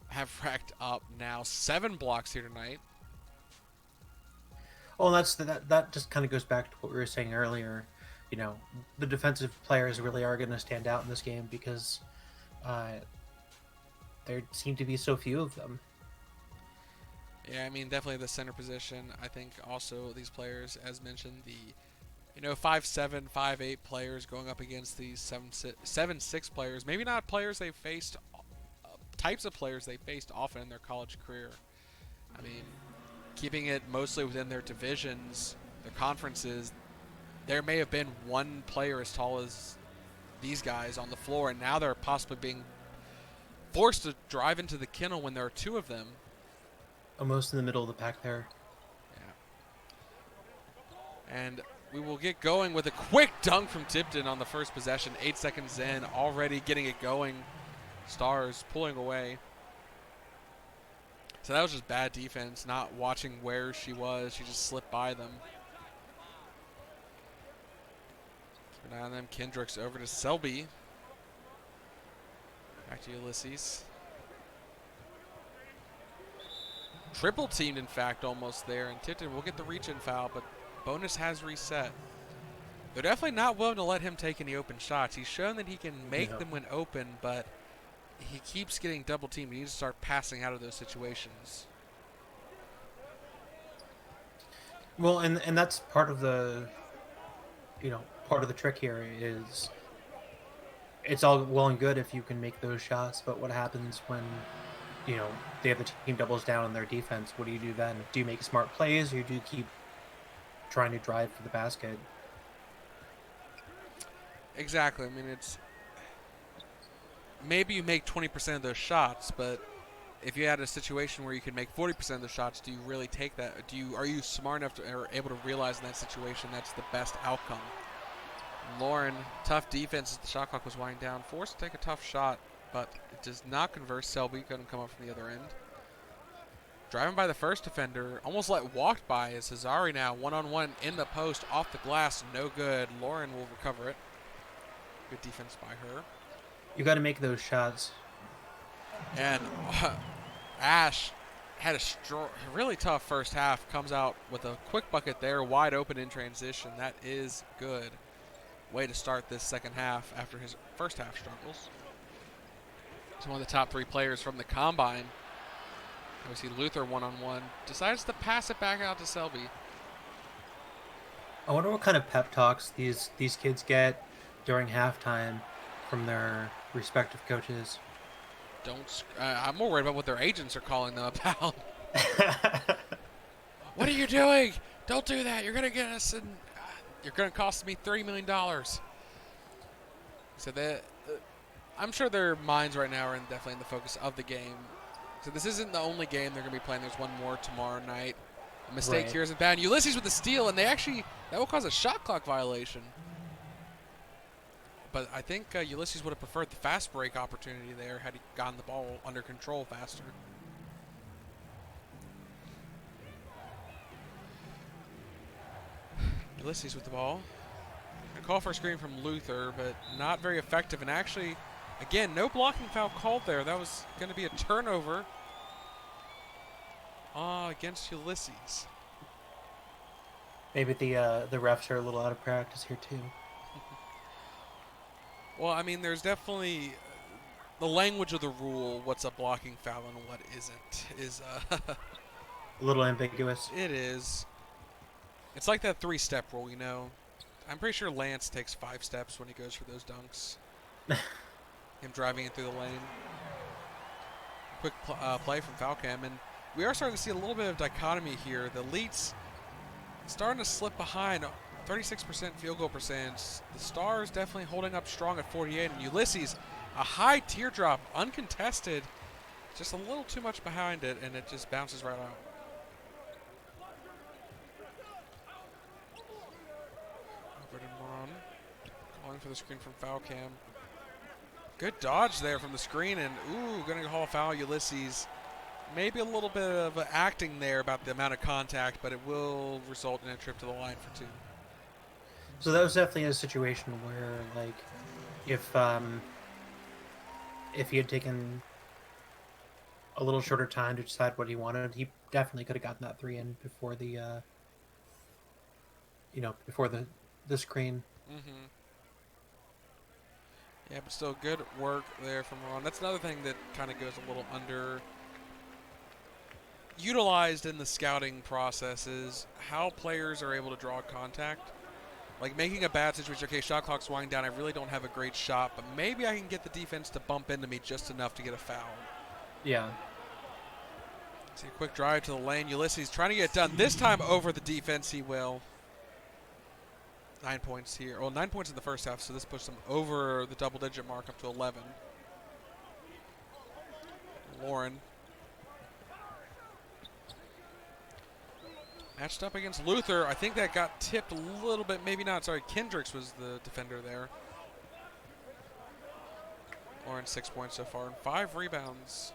S1: have racked up now 7 blocks here tonight.
S2: Oh, that just kind of goes back to what we were saying earlier. You know, the defensive players really are going to stand out in this game because there seem to be so few of them.
S1: Yeah, I mean, definitely the center position. I think also these players, as mentioned, the 5'7", 5'8" players going up against these 7'6" players. Maybe not players they faced, types of players they faced often in their college career. I mean, keeping it mostly within their divisions, their conferences, there may have been one player as tall as these guys on the floor, and now they're possibly being forced to drive into the kennel when there are 2 of them.
S2: Almost in the middle of the pack there.
S1: Yeah. And we will get going with a quick dunk from Tipton on the first possession. 8 seconds in, already getting it going. Stars pulling away. So that was just bad defense, not watching where she was. She just slipped by them. Keep an eye on them. Kendricks over to Selby. Back to Ulysses. Triple teamed, in fact, almost there. And Tipton will get the reach-in foul, but bonus has reset. They're definitely not willing to let him take any open shots. He's shown that he can make them when open, but he keeps getting double teamed. He needs to start passing out of those situations.
S2: Well, and that's part of the, part of the trick here is it's all well and good if you can make those shots, but what happens when, the other team doubles down on their defense? What do you do then? Do you make smart plays, or do you keep trying to drive for the basket?
S1: Exactly. I mean, it's maybe you make 20% of those shots, but if you had a situation where you could make 40% of the shots, do you really take that? Are you smart enough to or able to realize in that situation that's the best outcome? Lauren, tough defense as the shot clock was winding down, forced to take a tough shot, but it does not convert. Selby couldn't come up from the other end. Driving by the first defender, almost walked by as Cesari now one-on-one in the post, off the glass, no good. Lauren will recover it. Good defense by her.
S2: You got to make those shots.
S1: And Ash had a really tough first half. Comes out with a quick bucket there, wide open in transition. That is good. Way to start this second half after his first half struggles. He's one of the top 3 players from the Combine. We see Luther one-on-one. Decides to pass it back out to Selby.
S2: I wonder what kind of pep talks these kids get during halftime from their respective coaches.
S1: I'm more worried about what their agents are calling them about. What are you doing? Don't do that. You're going to get us in. You're going to cost me $30 million. So I'm sure their minds right now are definitely in the focus of the game. So this isn't the only game they're going to be playing. There's one more tomorrow night. A mistake here isn't bad. Ulysses with the steal, and that will cause a shot clock violation. But I think Ulysses would have preferred the fast break opportunity there had he gotten the ball under control faster. Ulysses with the ball. A call for a screen from Luther, but not very effective. And actually, again, no blocking foul called there. That was going to be a turnover against Ulysses.
S2: Maybe the refs are a little out of practice here too.
S1: Well, I mean, there's definitely the language of the rule, what's a blocking foul and what isn't, is
S2: a little ambiguous.
S1: It is. It's like that 3-step rule, I'm pretty sure Lance takes 5 steps when he goes for those dunks. Him driving it through the lane. Quick play from Falcam, and we are starting to see a little bit of dichotomy here. The Elites starting to slip behind. 36% field goal percentage. The Stars definitely holding up strong at 48. And Ulysses, a high teardrop, uncontested. Just a little too much behind it, and it just bounces right out. Over to Moran. Calling for the screen from Falcam. Good dodge there from the screen, and going to call foul Ulysses. Maybe a little bit of acting there about the amount of contact, but it will result in a trip to the line for 2.
S2: So that was definitely a situation where, like, if he had taken a little shorter time to decide what he wanted, he definitely could have gotten that 3 in before the, before the screen.
S1: Mm-hmm. Yeah, but still good work there from Ron. That's another thing that kind of goes a little utilized in the scouting process is how players are able to draw contact. Like making a bad situation, okay, shot clock's winding down, I really don't have a great shot, but maybe I can get the defense to bump into me just enough to get a foul.
S2: Yeah.
S1: See a quick drive to the lane. Ulysses trying to get it done. This time over the defense, he will. 9 points here. Well, 9 points in the first half, so this pushes him over the double-digit mark up to 11. Lauren. Matched up against Luther. I think that got tipped a little bit. Maybe not. Sorry, Kendricks was the defender there. Lauren 6 points so far and 5 rebounds.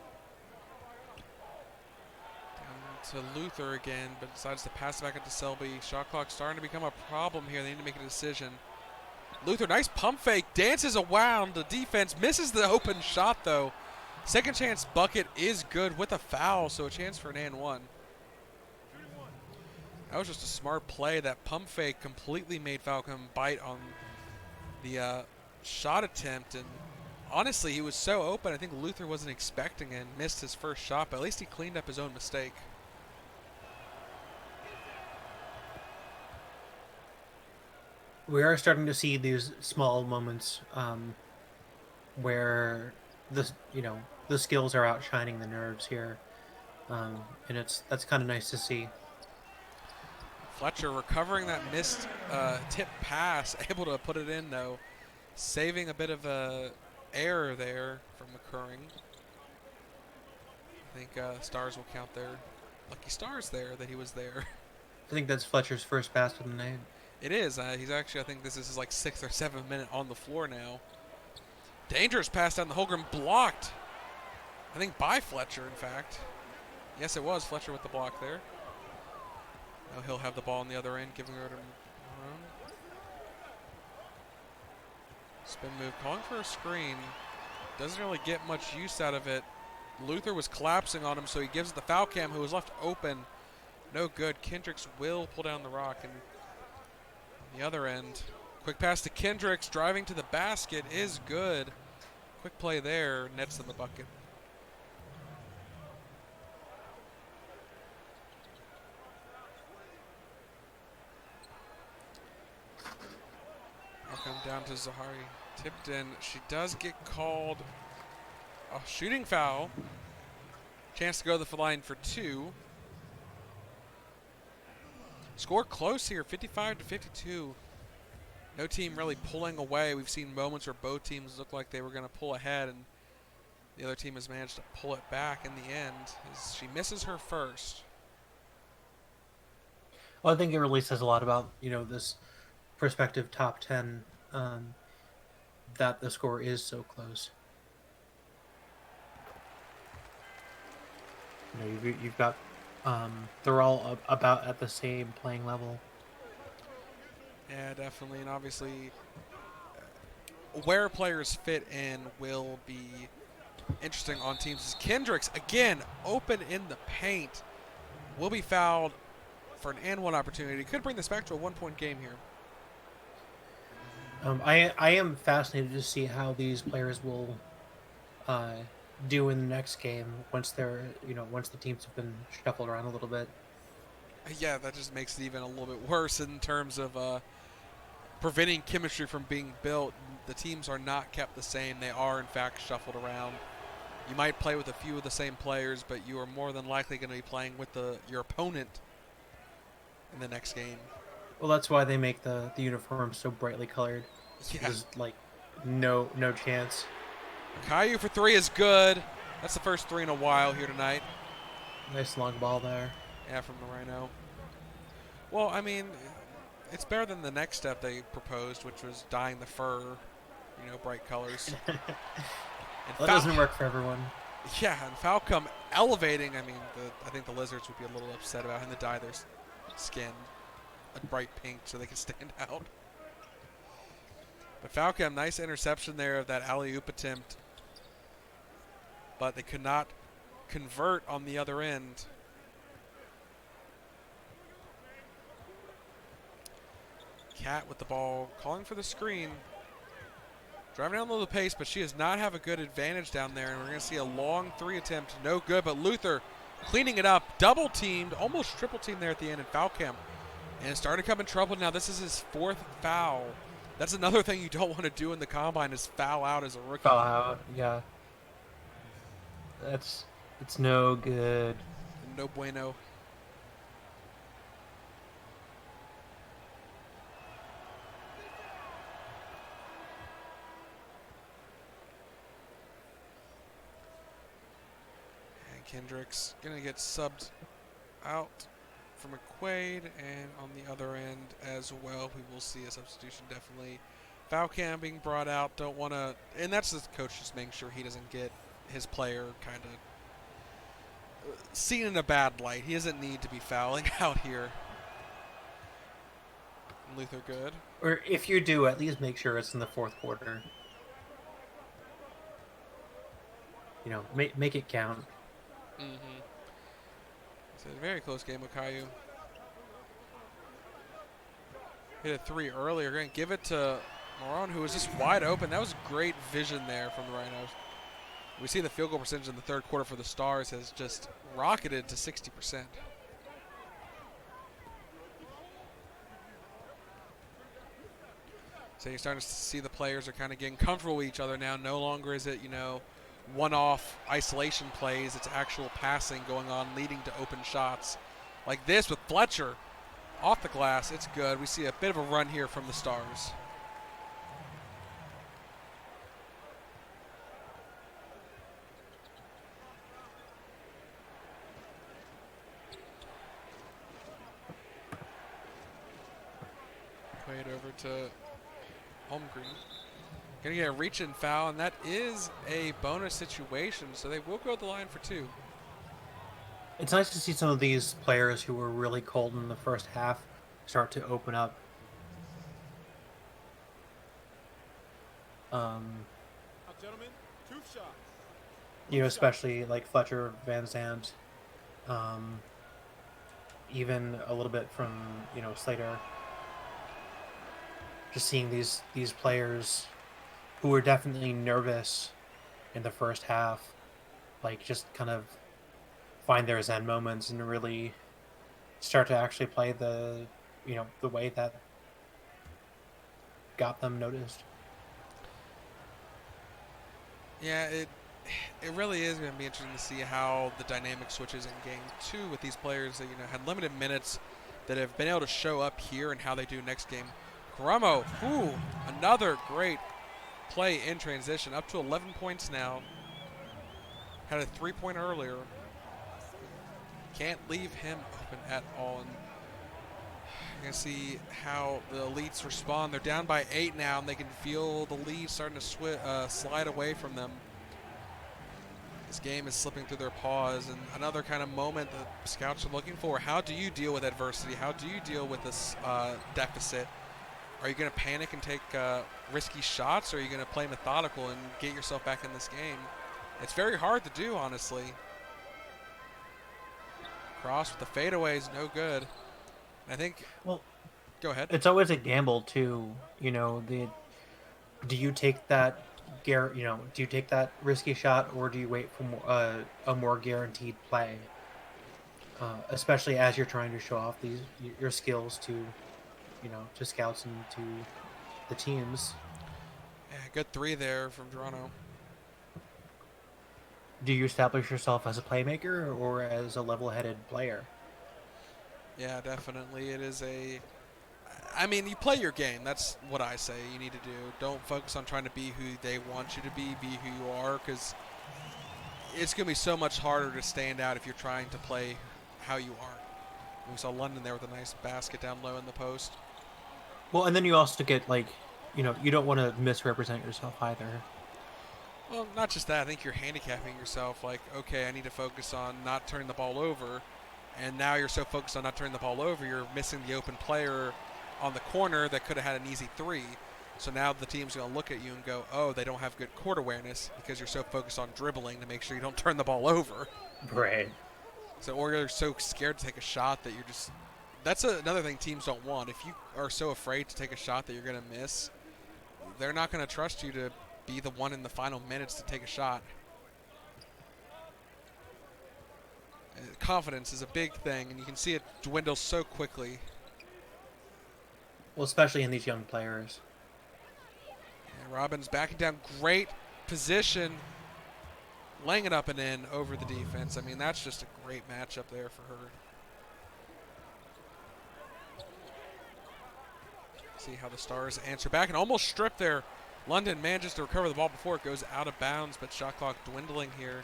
S1: to Luther again, but decides to pass it back into Selby. Shot clock starting to become a problem here. They need to make a decision. Luther, nice pump fake, dances around the defense, misses the open shot though. Second chance bucket is good with a foul, so a chance for an and one. That was just a smart play. That pump fake completely made Falcom bite on the shot attempt, and honestly, he was so open, I think Luther wasn't expecting it and missed his first shot, but at least he cleaned up his own mistake.
S2: We are starting to see these small moments where the skills are outshining the nerves here, and that's kind of nice to see.
S1: Fletcher recovering that missed tip pass, able to put it in though, saving a bit of a error there from occurring. I think Stars will count their lucky Stars there that he was there.
S2: I think that's Fletcher's first basket of the night.
S1: It is. He's actually, I think this is his like 6th or 7th minute on the floor now. Dangerous pass down the Holmgren, blocked. I think by Fletcher, in fact. Yes, it was Fletcher with the block there. Now he'll have the ball on the other end, giving her to Marone. Spin move, calling for a screen. Doesn't really get much use out of it. Luther was collapsing on him, so he gives it to Falcam, who was left open. No good. Kendricks will pull down the rock, and on the other end, quick pass to Kendricks, driving to the basket is good. Quick play there, nets in the bucket. I'll come down to Zahari. Tipped in. She does get called a shooting foul. Chance to go to the line for 2. Score close here, 55-52. No team really pulling away. We've seen moments where both teams look like they were going to pull ahead, and the other team has managed to pull it back in the end as she misses her first.
S2: Well, I think it really says a lot about, this prospective top 10, that the score is so close. You've got they're all about at the same playing level.
S1: Yeah, definitely, and obviously where players fit in will be interesting on teams. Kendricks, again, open in the paint, will be fouled for an and one opportunity. Could bring this back to a 1-point game here.
S2: I am fascinated to see how these players will do in the next game once once the teams have been shuffled around a little bit.
S1: Yeah, that just makes it even a little bit worse in terms of preventing chemistry from being built. The teams are not kept the same. They are, in fact, shuffled around. You might play with a few of the same players, but you are more than likely going to be playing with your opponent in the next game.
S2: Well, that's why they make the uniforms so brightly colored.
S1: Yeah.
S2: There's, no chance.
S1: Caillou for 3 is good. That's the first 3 in a while here tonight.
S2: Nice long ball there.
S1: Yeah, from the Rhino. Well, I mean, it's better than the next step they proposed, which was dyeing the fur, bright colors.
S2: That doesn't work for everyone.
S1: Yeah, and Falcom elevating. I mean, I think the Lizards would be a little upset about him to dye their skin a bright pink so they can stand out. But Falcom, nice interception there of that alley-oop attempt. But they could not convert on the other end. Cat with the ball, calling for the screen. Driving down low the pace, but she does not have a good advantage down there. And we're going to see a long 3 attempt. No good, but Luther cleaning it up. Double-teamed, almost triple-teamed there at the end. And Falcom, and starting to come in trouble now. This is his 4th foul. That's another thing you don't want to do in the combine is foul out as a rookie.
S2: Foul out, yeah. It's no good.
S1: No bueno. And Kendricks going to get subbed out for McQuaid, and on the other end as well, we will see a substitution definitely. Falcam being brought out, don't want to, and that's the coach just making sure he doesn't get his player kind seen in a bad light. He doesn't need to be fouling out here. Luther good.
S2: Or if you do, at least make sure it's in the fourth quarter. You know, make it count.
S1: Mm-hmm. It's a very close game with Caillou. Hit a 3 earlier. Going to give it to Moron, who was just wide open. That was great vision there from the Rhinos. We see the field goal percentage in the third quarter for the Stars has just rocketed to 60%. So you're starting to see the players are kind of getting comfortable with each other now. No longer is it, one-off isolation plays. It's actual passing going on, leading to open shots. Like this with Fletcher off the glass. It's good. We see a bit of a run here from the Stars. Play it over to Holmgren. Gonna get a reach-in foul, and that is a bonus situation, so they will go to the line for 2.
S2: It's nice to see some of these players who were really cold in the first half start to open up.
S3: Gentlemen, 2 shots.
S2: Especially like Fletcher, Van Zandt, even a little bit from Slater. Just seeing these players who were definitely nervous in the first half, like just kind of find their zen moments and really start to actually play the way that got them noticed.
S1: Yeah, it really is going to be interesting to see how the dynamic switches in game 2 with these players that had limited minutes that have been able to show up here and how they do next game. Caramo, another great play in transition, up to 11 points now. Had a 3-point earlier. Can't leave him open at all. And you're going to see how the Elites respond. They're down by 8 now, and they can feel the lead starting to slide away from them. This game is slipping through their paws, and another kind of moment that scouts are looking for. How do you deal with adversity? How do you deal with this deficit? Are you going to panic and take risky shots, or are you going to play methodical and get yourself back in this game? It's very hard to do, honestly. Cross with the fadeaway is no good. I think.
S2: Well,
S1: go ahead.
S2: It's always a gamble too. Do you take that do you take that risky shot, or do you wait for a more guaranteed play? Especially as you're trying to show off your skills to scouts and to the teams.
S1: Yeah, good 3 there from Toronto.
S2: Do you establish yourself as a playmaker or as a level-headed player?
S1: Yeah, definitely. It is you play your game. That's what I say you need to do. Don't focus on trying to be who they want you to be who you are, because it's going to be so much harder to stand out if you're trying to play how you are. We saw London there with a nice basket down low in the post.
S2: Well, and then you also get, you don't want to misrepresent yourself either.
S1: Well, not just that. I think you're handicapping yourself. Like, okay, I need to focus on not turning the ball over. And now you're so focused on not turning the ball over, you're missing the open player on the corner that could have had an easy 3. So now the team's going to look at you and go, oh, they don't have good court awareness because you're so focused on dribbling to make sure you don't turn the ball over.
S2: Right.
S1: So, or you're so scared to take a shot that you're just – that's another thing teams don't want. If you are so afraid to take a shot that you're going to miss, they're not going to trust you to be the one in the final minutes to take a shot. Confidence is a big thing, and you can see it dwindle so quickly.
S2: Well, especially in these young players.
S1: And Robbins backing down, great position, laying it up and in over the defense. I mean, that's just a great matchup there for her. See how the Stars answer back and almost strip there. London manages to recover the ball before it goes out of bounds, but shot clock dwindling here.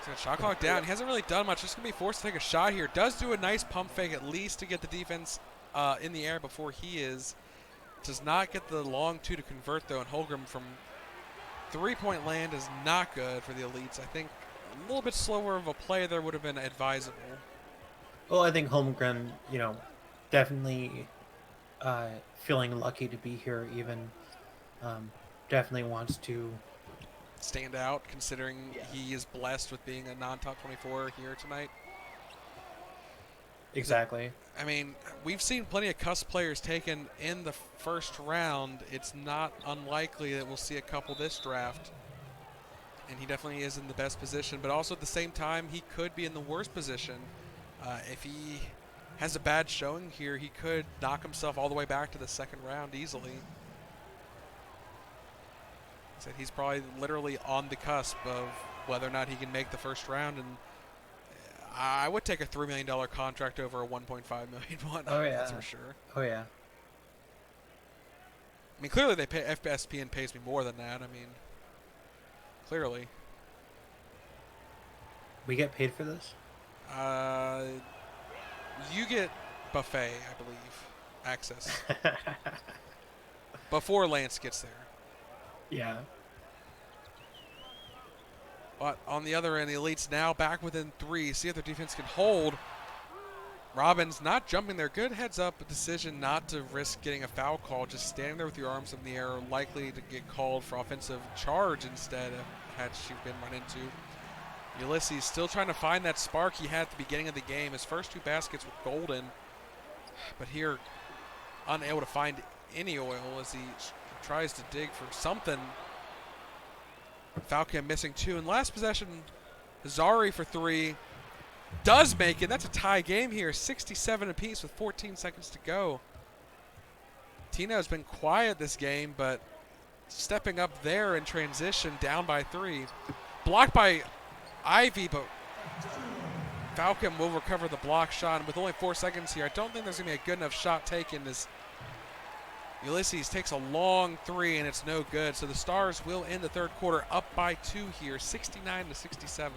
S1: So shot clock down. He hasn't really done much. Just going to be forced to take a shot here. Does do a nice pump fake at least to get the defense in the air before he is. Does not get the long two to convert, though, and Holmgren from three-point land is not good for the Elites. I think a little bit slower of a play there would have been advisable.
S2: Well, I think Holmgren, definitely feeling lucky to be here. Even definitely wants to
S1: Stand out, considering
S2: Yeah.
S1: he is blessed with being a non-top 24 here tonight.
S2: exactly.
S1: I mean, we've seen plenty of cuss players taken in the first round. It's not unlikely that we'll see a couple this draft. And he definitely is in the best position. But also at the same time, he could be in the worst position. If he has a bad showing here, he could knock himself all the way back to the second round easily. So he's probably literally on the cusp of whether or not he can make the first round. And I would take a $3 million contract over a $1.5 million one.
S2: Oh, yeah.
S1: That's for sure.
S2: Oh yeah.
S1: I mean, clearly they pay FSPN pays me more than that. I mean, clearly.
S2: We get paid for this?
S1: You get buffet, I believe, access before Lance gets there.
S2: Yeah.
S1: But on the other end, the Elites now back within three. See if their defense can hold. Robbins not jumping there. Good heads up decision not to risk getting a foul call. Just standing there with your arms in the air, likely to get called for offensive charge instead had she been run into. Ulysses still trying to find that spark he had at the beginning of the game. His first two baskets were golden. But here, unable to find any oil as he tries to dig for something. Falcon missing two. And last possession, Zari for three. Does make it. That's a tie game here. 67 apiece with 14 seconds to go. Tino's been quiet this game, but stepping up there in transition, down by three. Blocked by Ivy, but Falcon will recover the block shot. And with only 4 seconds here, I don't think there's going to be a good enough shot taken as Ulysses takes a long three, and it's no good. So the Stars will end the third quarter up by two here, 69-67.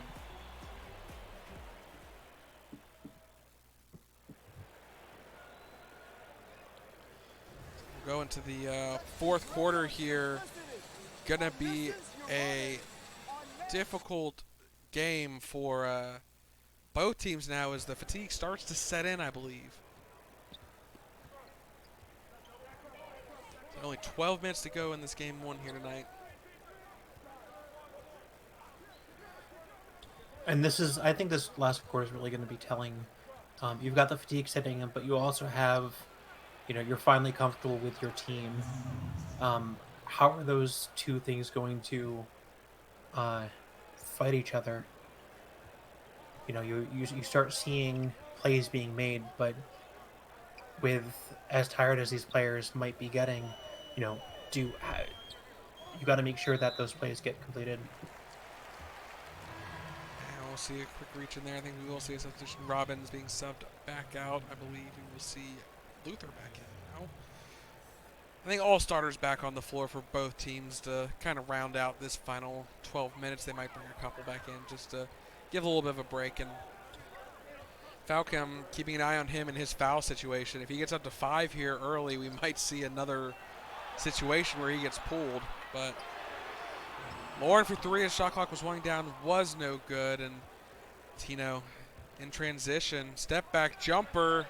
S1: We'll go into the fourth quarter here. Gonna be a difficult game for both teams now as the fatigue starts to set in, I believe. Only 12 minutes to go in this game one here tonight.
S2: And I think this last quarter is really going to be telling. You've got the fatigue setting in, but you also have, you're finally comfortable with your team. How are those two things going to fight each other? You start seeing plays being made, but with as tired as these players might be getting, you got to make sure that those plays get completed.
S1: And we'll see a quick reach in there. I think we will see a substitution. Robbins being subbed back out. I believe we will see Luther back in now. I think all starters back on the floor for both teams to kind of round out this final 12 minutes. They might bring a couple back in just to give a little bit of a break. And Falcom keeping an eye on him and his foul situation. If he gets up to 5 here early, we might see another situation where he gets pulled. But Lauren for three as shot clock was winding down was no good. And Tino in transition, step back jumper,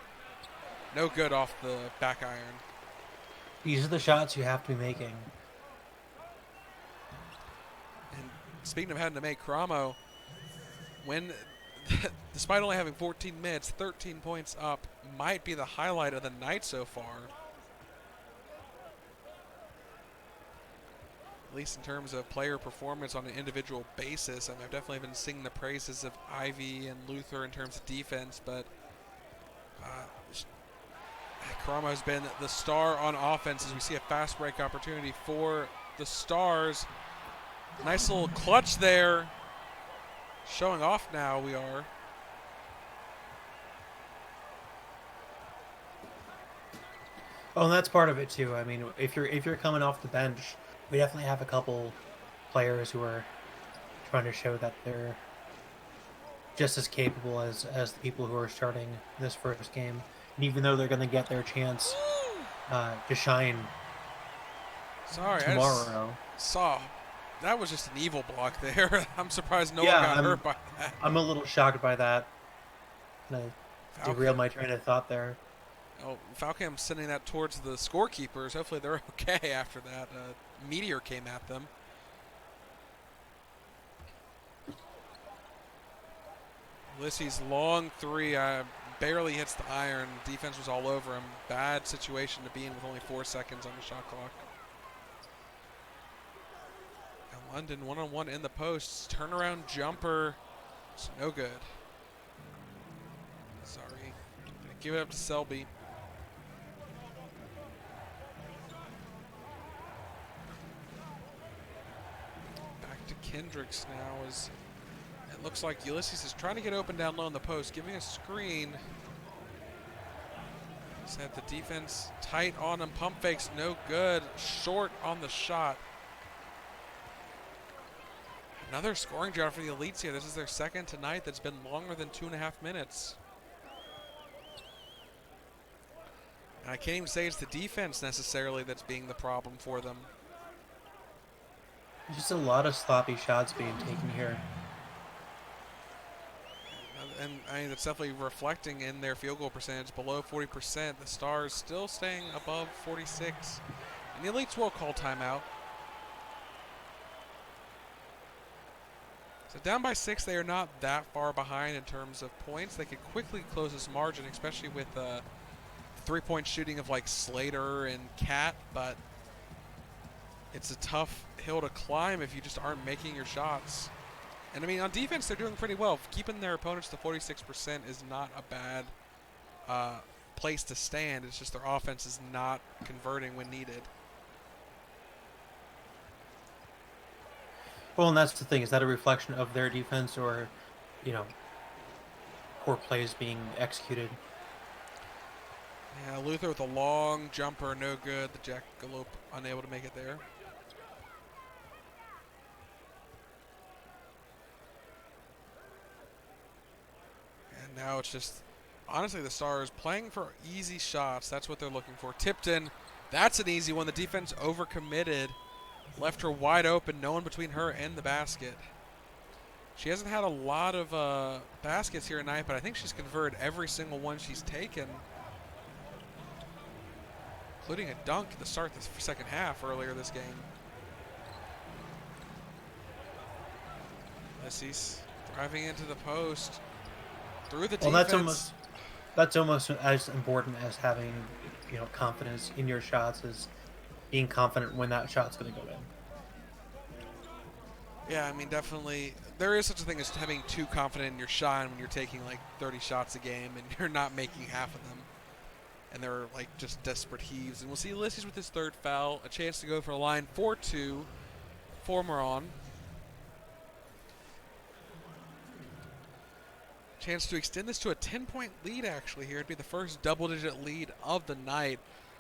S1: no good off the back iron.
S2: These are the shots you have to be making.
S1: And speaking of having to make, Cramo, when despite only having 14 minutes, 13 points up, might be the highlight of the night so far. At least in terms of player performance on an individual basis. I mean, I've definitely been singing the praises of Ivy and Luther in terms of defense, but Karamo has been the star on offense as we see a fast break opportunity for the Stars. Nice little clutch there. Showing off now we are.
S2: Oh, and that's part of it too. I mean, if you're coming off the bench, we definitely have a couple players who are trying to show that they're just as capable as the people who are starting this first game. And even though they're going to get their chance to shine
S1: Sorry, I
S2: tomorrow.
S1: just saw. That was just an evil block there. I'm surprised no
S2: Yeah,
S1: one got hurt by that.
S2: I'm a little shocked by that. I derailed
S1: Falcon.
S2: my train of thought there.
S1: Oh, Falcam sending that towards the scorekeepers. Hopefully they're okay after that. Meteor came at them. Ulysses long three barely hits the iron. Defense was all over him. Bad situation to be in with only 4 seconds on the shot clock. And London one-on-one in the posts. Turnaround jumper. It's no good. Sorry. Gonna give it up to Selby. Back to Kendricks now as it looks like Ulysses is trying to get open down low in the post, giving a screen. He's had the defense tight on him. Pump fakes no good. Short on the shot. Another scoring drought for the Elites here. This is their second tonight that's been longer than 2.5 minutes. And I can't even say it's the defense necessarily that's being the problem for them.
S2: Just a lot of sloppy shots being taken here.
S1: And I mean, that's definitely reflecting in their field goal percentage below 40%. The Stars still staying above 46. And the Elites will call timeout. So down by 6, they are not that far behind in terms of points. They could quickly close this margin, especially with three-point shooting of like Slater and Cat, but it's a tough hill to climb if you just aren't making your shots. And I mean, on defense, they're doing pretty well. Keeping their opponents to 46% is not a bad place to stand. It's just their offense is not converting when needed.
S2: Well, and that's the thing. Is that a reflection of their defense or, poor plays being executed?
S1: Yeah, Luther with a long jumper, no good. The Jackalope unable to make it there. And now it's just, honestly, the Stars playing for easy shots. That's what they're looking for. Tipton, that's an easy one. The defense overcommitted. Left her wide open, no one between her and the basket. She hasn't had a lot of baskets here tonight, but I think she's converted every single one she's taken, including a dunk to start the second half earlier this game. Ulysses driving into the post through the defense.
S2: That's almost as important as having confidence in your shots as being confident when that shot's going to go in.
S1: Yeah, I mean, definitely. There is such a thing as having too confident in your shot when you're taking like 30 shots a game and you're not making half of them. And they're like just desperate heaves. And we'll see Ulysses with his third foul. A chance to go for a line 4-2 for Moran. Chance to extend this to a 10-point lead actually here. It'd be the first double-digit lead of the night,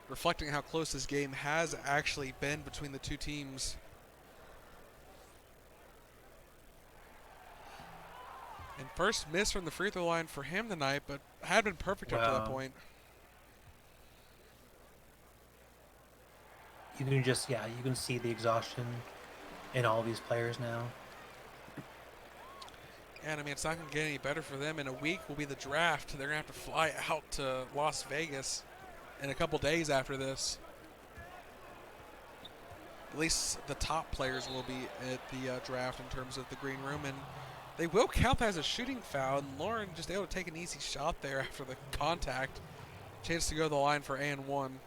S1: reflecting how close this game has actually been between the two teams. And first miss from the free throw line for him tonight, but had been perfect up to that point.
S2: You can see the exhaustion in all these players now.
S1: And I mean, it's not going to get any better for them. In a week will be the draft. They're going to have to fly out to Las Vegas in a couple days after this. At least the top players will be at the draft in terms of the green room, and they will count that as a shooting foul. And Lauren just able to take an easy shot there after the contact. Chance to go to the line for and one.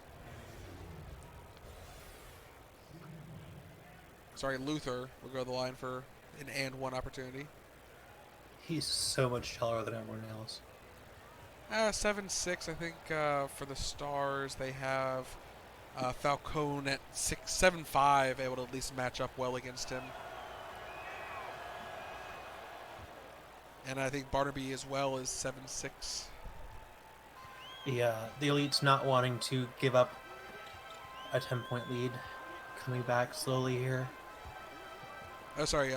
S1: Sorry, Luther will go to the line for an and one opportunity.
S2: He's so much taller than everyone else.
S1: 7'6", I think, for the Stars. They have Falcone at 7'5", able to at least match up well against him. And I think Barnaby as well is 7'6".
S2: Yeah, the Elite's not wanting to give up a 10-point lead. Coming back slowly here.
S1: Oh, sorry,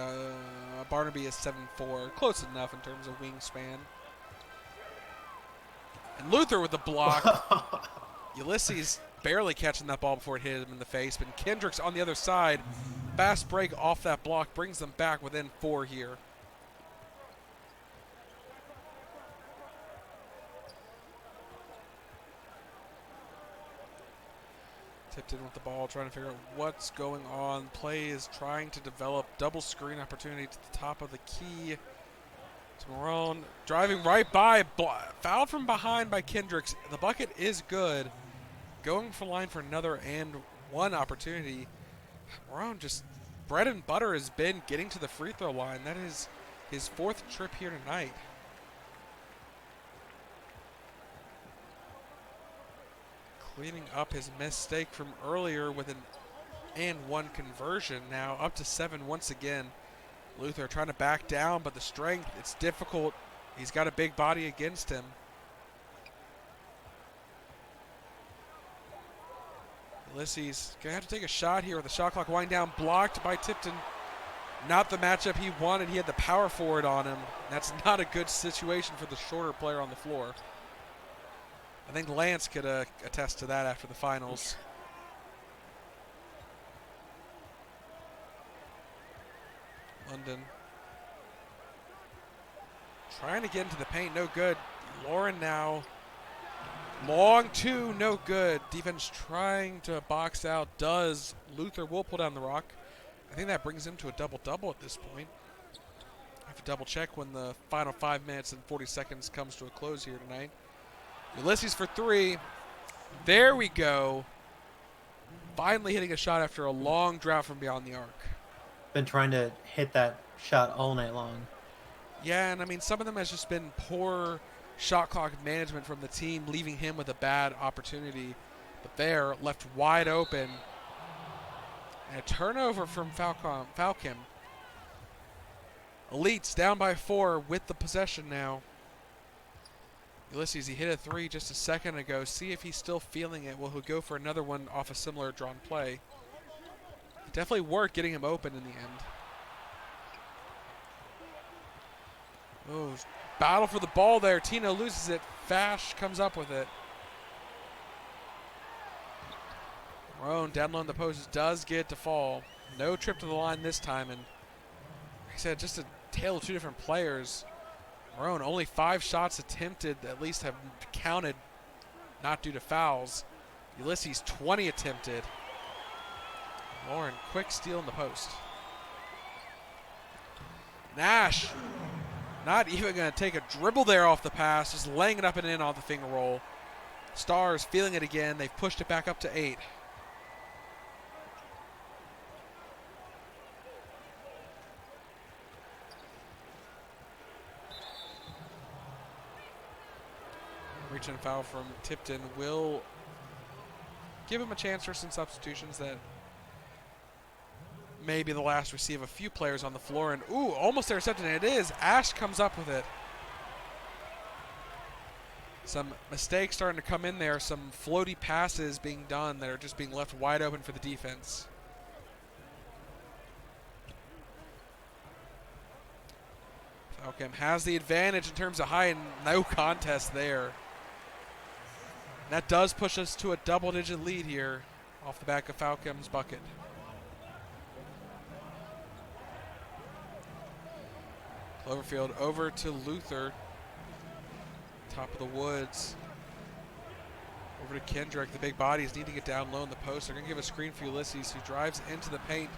S1: Barnaby is 7'4", close enough in terms of wingspan. And Luther with the block. Ulysses barely catching that ball before it hit him in the face. But Kendricks on the other side, fast break off that block, brings them back within 4 here. Tipton with the ball, trying to figure out what's going on. Play is trying to develop double screen opportunity to the top of the key. It's Marone driving right by, fouled from behind by Kendricks. The bucket is good. Going for line for another and one opportunity. Marone just, bread and butter has been getting to the free throw line. That is his 4th trip here tonight. Cleaning up his mistake from earlier with an and one conversion. Now up to 7 once again. Luther trying to back down, but the strength, it's difficult. He's got a big body against him. Ulysses gonna have to take a shot here with the shot clock winding down, blocked by Tipton. Not the matchup he wanted. He had the power forward on him. That's not a good situation for the shorter player on the floor. I think Lance could attest to that after the finals. London trying to get into the paint, no good. Lauren now, long 2, no good. Defense trying to box out, does. Luther will pull down the rock. I think that brings him to a double-double at this point. I have to double check when the final 5 minutes and 40 seconds comes to a close here tonight. Ulysses for 3. There we go. Finally hitting a shot after a long drought from beyond the arc.
S2: Been trying to hit that shot all night long.
S1: Yeah, and I mean, some of them has just been poor shot clock management from the team, leaving him with a bad opportunity. But there, left wide open. And a turnover from Falcom. Elites down by 4 with the possession now. Ulysses, he hit a 3 just a second ago. See if he's still feeling it. Well, he'll go for another one off a similar drawn play. It definitely worked getting him open in the end. Oh, battle for the ball there. Tino loses it. Fash comes up with it. Marone down low in the post does get to fall. No trip to the line this time. And like I said, just a tale of 2 different players. Marone, only 5 shots attempted, at least have counted, not due to fouls. Ulysses, 20 attempted. Lauren, quick steal in the post. Nash, not even going to take a dribble there off the pass, just laying it up and in on the finger roll. Stars feeling it again. They've pushed it back up to 8. Reach and foul from Tipton will give him a chance for some substitutions that may be the last we see of a few players on the floor. And ooh, almost intercepted, and it is. Ash comes up with it. Some mistakes starting to come in there. Some floaty passes being done that are just being left wide open for the defense. Falcom has the advantage in terms of height, and no contest there. That does push us to a double-digit lead here off the back of Falcom's bucket. Cloverfield over to Luther. Top of the woods. Over to Kendrick. The big bodies need to get down low in the post. They're going to give a screen for Ulysses, who drives into the paint.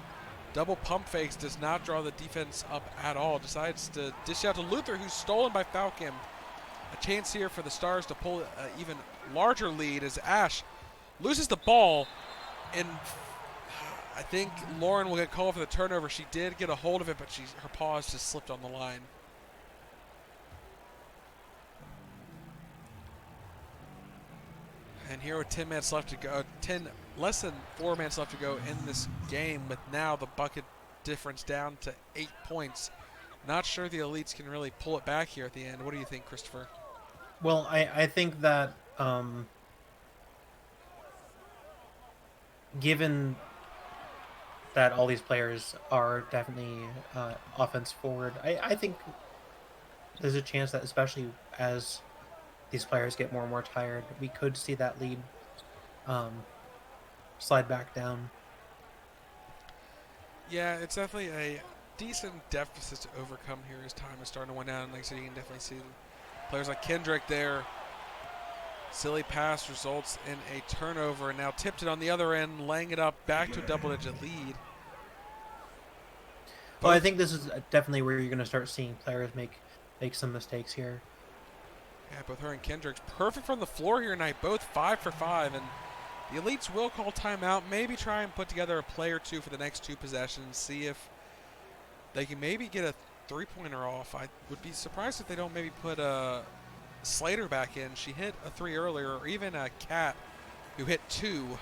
S1: Double pump fakes, does not draw the defense up at all. Decides to dish out to Luther, who's stolen by Falcom. A chance here for the Stars to pull an even larger lead as Ash loses the ball, and I think Lauren will get called for the turnover. She did get a hold of it, but her paws just slipped on the line. And here with 10 minutes left to go, less than 4 minutes left to go in this game, with now the bucket difference down to 8 points. Not sure the Elites can really pull it back here at the end. What do you think, Christopher?
S2: Well, I think that given that all these players are definitely offense forward, I think there's a chance that, especially as these players get more and more tired, we could see that lead slide back down.
S1: Yeah, it's definitely a decent deficit to overcome here as time is starting to wind down. Like I said, you can definitely see players like Kendrick there. Silly pass results in a turnover, and now tipped it on the other end, laying it up back to a double-digit lead.
S2: Well, I think this is definitely where you're going to start seeing players make some mistakes here.
S1: Yeah, both her and Kendrick's perfect from the floor here tonight, both 5 for 5, and the Elites will call timeout, maybe try and put together a play or two for the next 2 possessions, see if they can maybe get a three-pointer off. I would be surprised if they don't maybe put Slater back in. She hit a 3 earlier, or even a Cat who hit 2.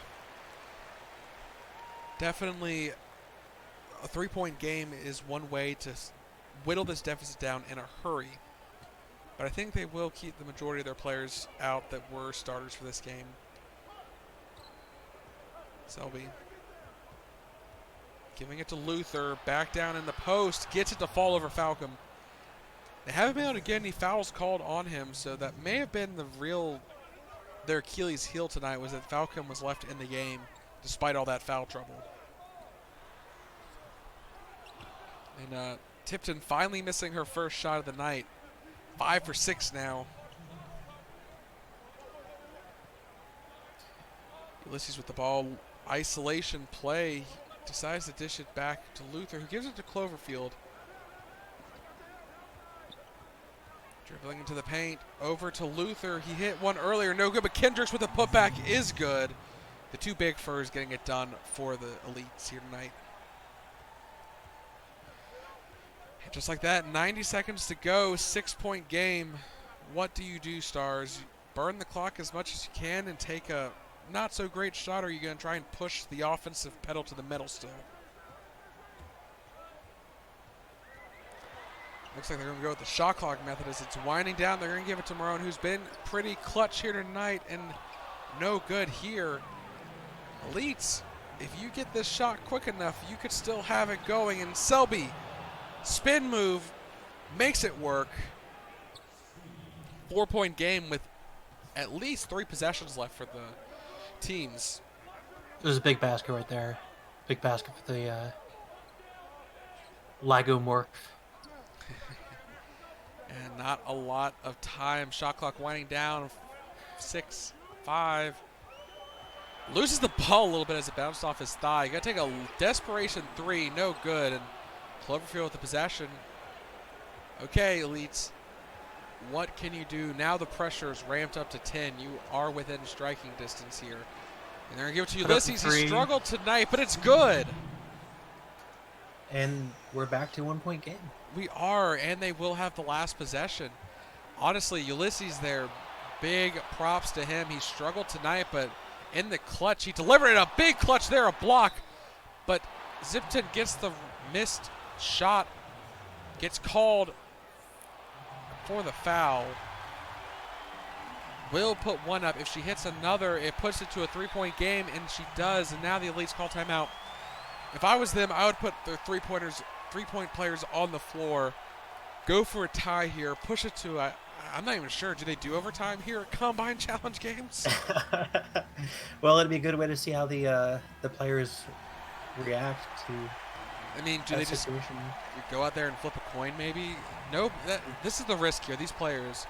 S1: Definitely a 3-point game is one way to whittle this deficit down in a hurry. But I think they will keep the majority of their players out that were starters for this game. Selby giving it to Luther, back down in the post, gets it to fall over Falcom. They haven't been able to get any fouls called on him, so that may have been their Achilles heel tonight, was that Falcom was left in the game despite all that foul trouble. And Tipton finally missing her first shot of the night. 5 for 6 now. Ulysses with the ball. Isolation play. Decides to dish it back to Luther, who gives it to Cloverfield. Dribbling into the paint. Over to Luther. He hit one earlier. No good, but Kendricks with a putback is good. The 2 big furs getting it done for the Elites here tonight. Just like that, 90 seconds to go, 6-point game. What do you do, Stars? Burn the clock as much as you can and take a not so great shot, or are you going to try and push the offensive pedal to the metal still? Looks like they're going to go with the shot clock method as it's winding down. They're going to give it to Marone, who's been pretty clutch here tonight, and no good here. Elites, if you get this shot quick enough, you could still have it going. And Selby, spin move, makes it work. 4-point game with at least 3 possessions left for the teams.
S2: There's a big basket right there. Big basket for the Lagomorph.
S1: And not a lot of time. Shot clock winding down. 6, 5. Loses the ball a little bit as it bounced off his thigh. You got to take a desperation 3. No good. And Cloverfield with the possession. Okay, Elites. What can you do? Now the pressure is ramped up to 10. You are within striking distance here. And they're going to give it to Ulysses. He struggled tonight, but it's good.
S2: And we're back to 1-point game.
S1: We are, and they will have the last possession. Honestly, Ulysses there, big props to him. He struggled tonight, but in the clutch, he delivered it. A big clutch there, a block. But Zipton gets the missed shot, gets called for the foul. Will put one up. If she hits another, it puts it to a 3-point game, and she does. And now the Elites call timeout. If I was them, I would put their 3-point players on the floor, go for a tie here, push it to I'm not even sure. Do they do overtime here at Combine Challenge games?
S2: Well, it'd be a good way to see how the players react to.
S1: I mean, do they just go out there and flip a coin maybe? Nope. This is the risk here. These players,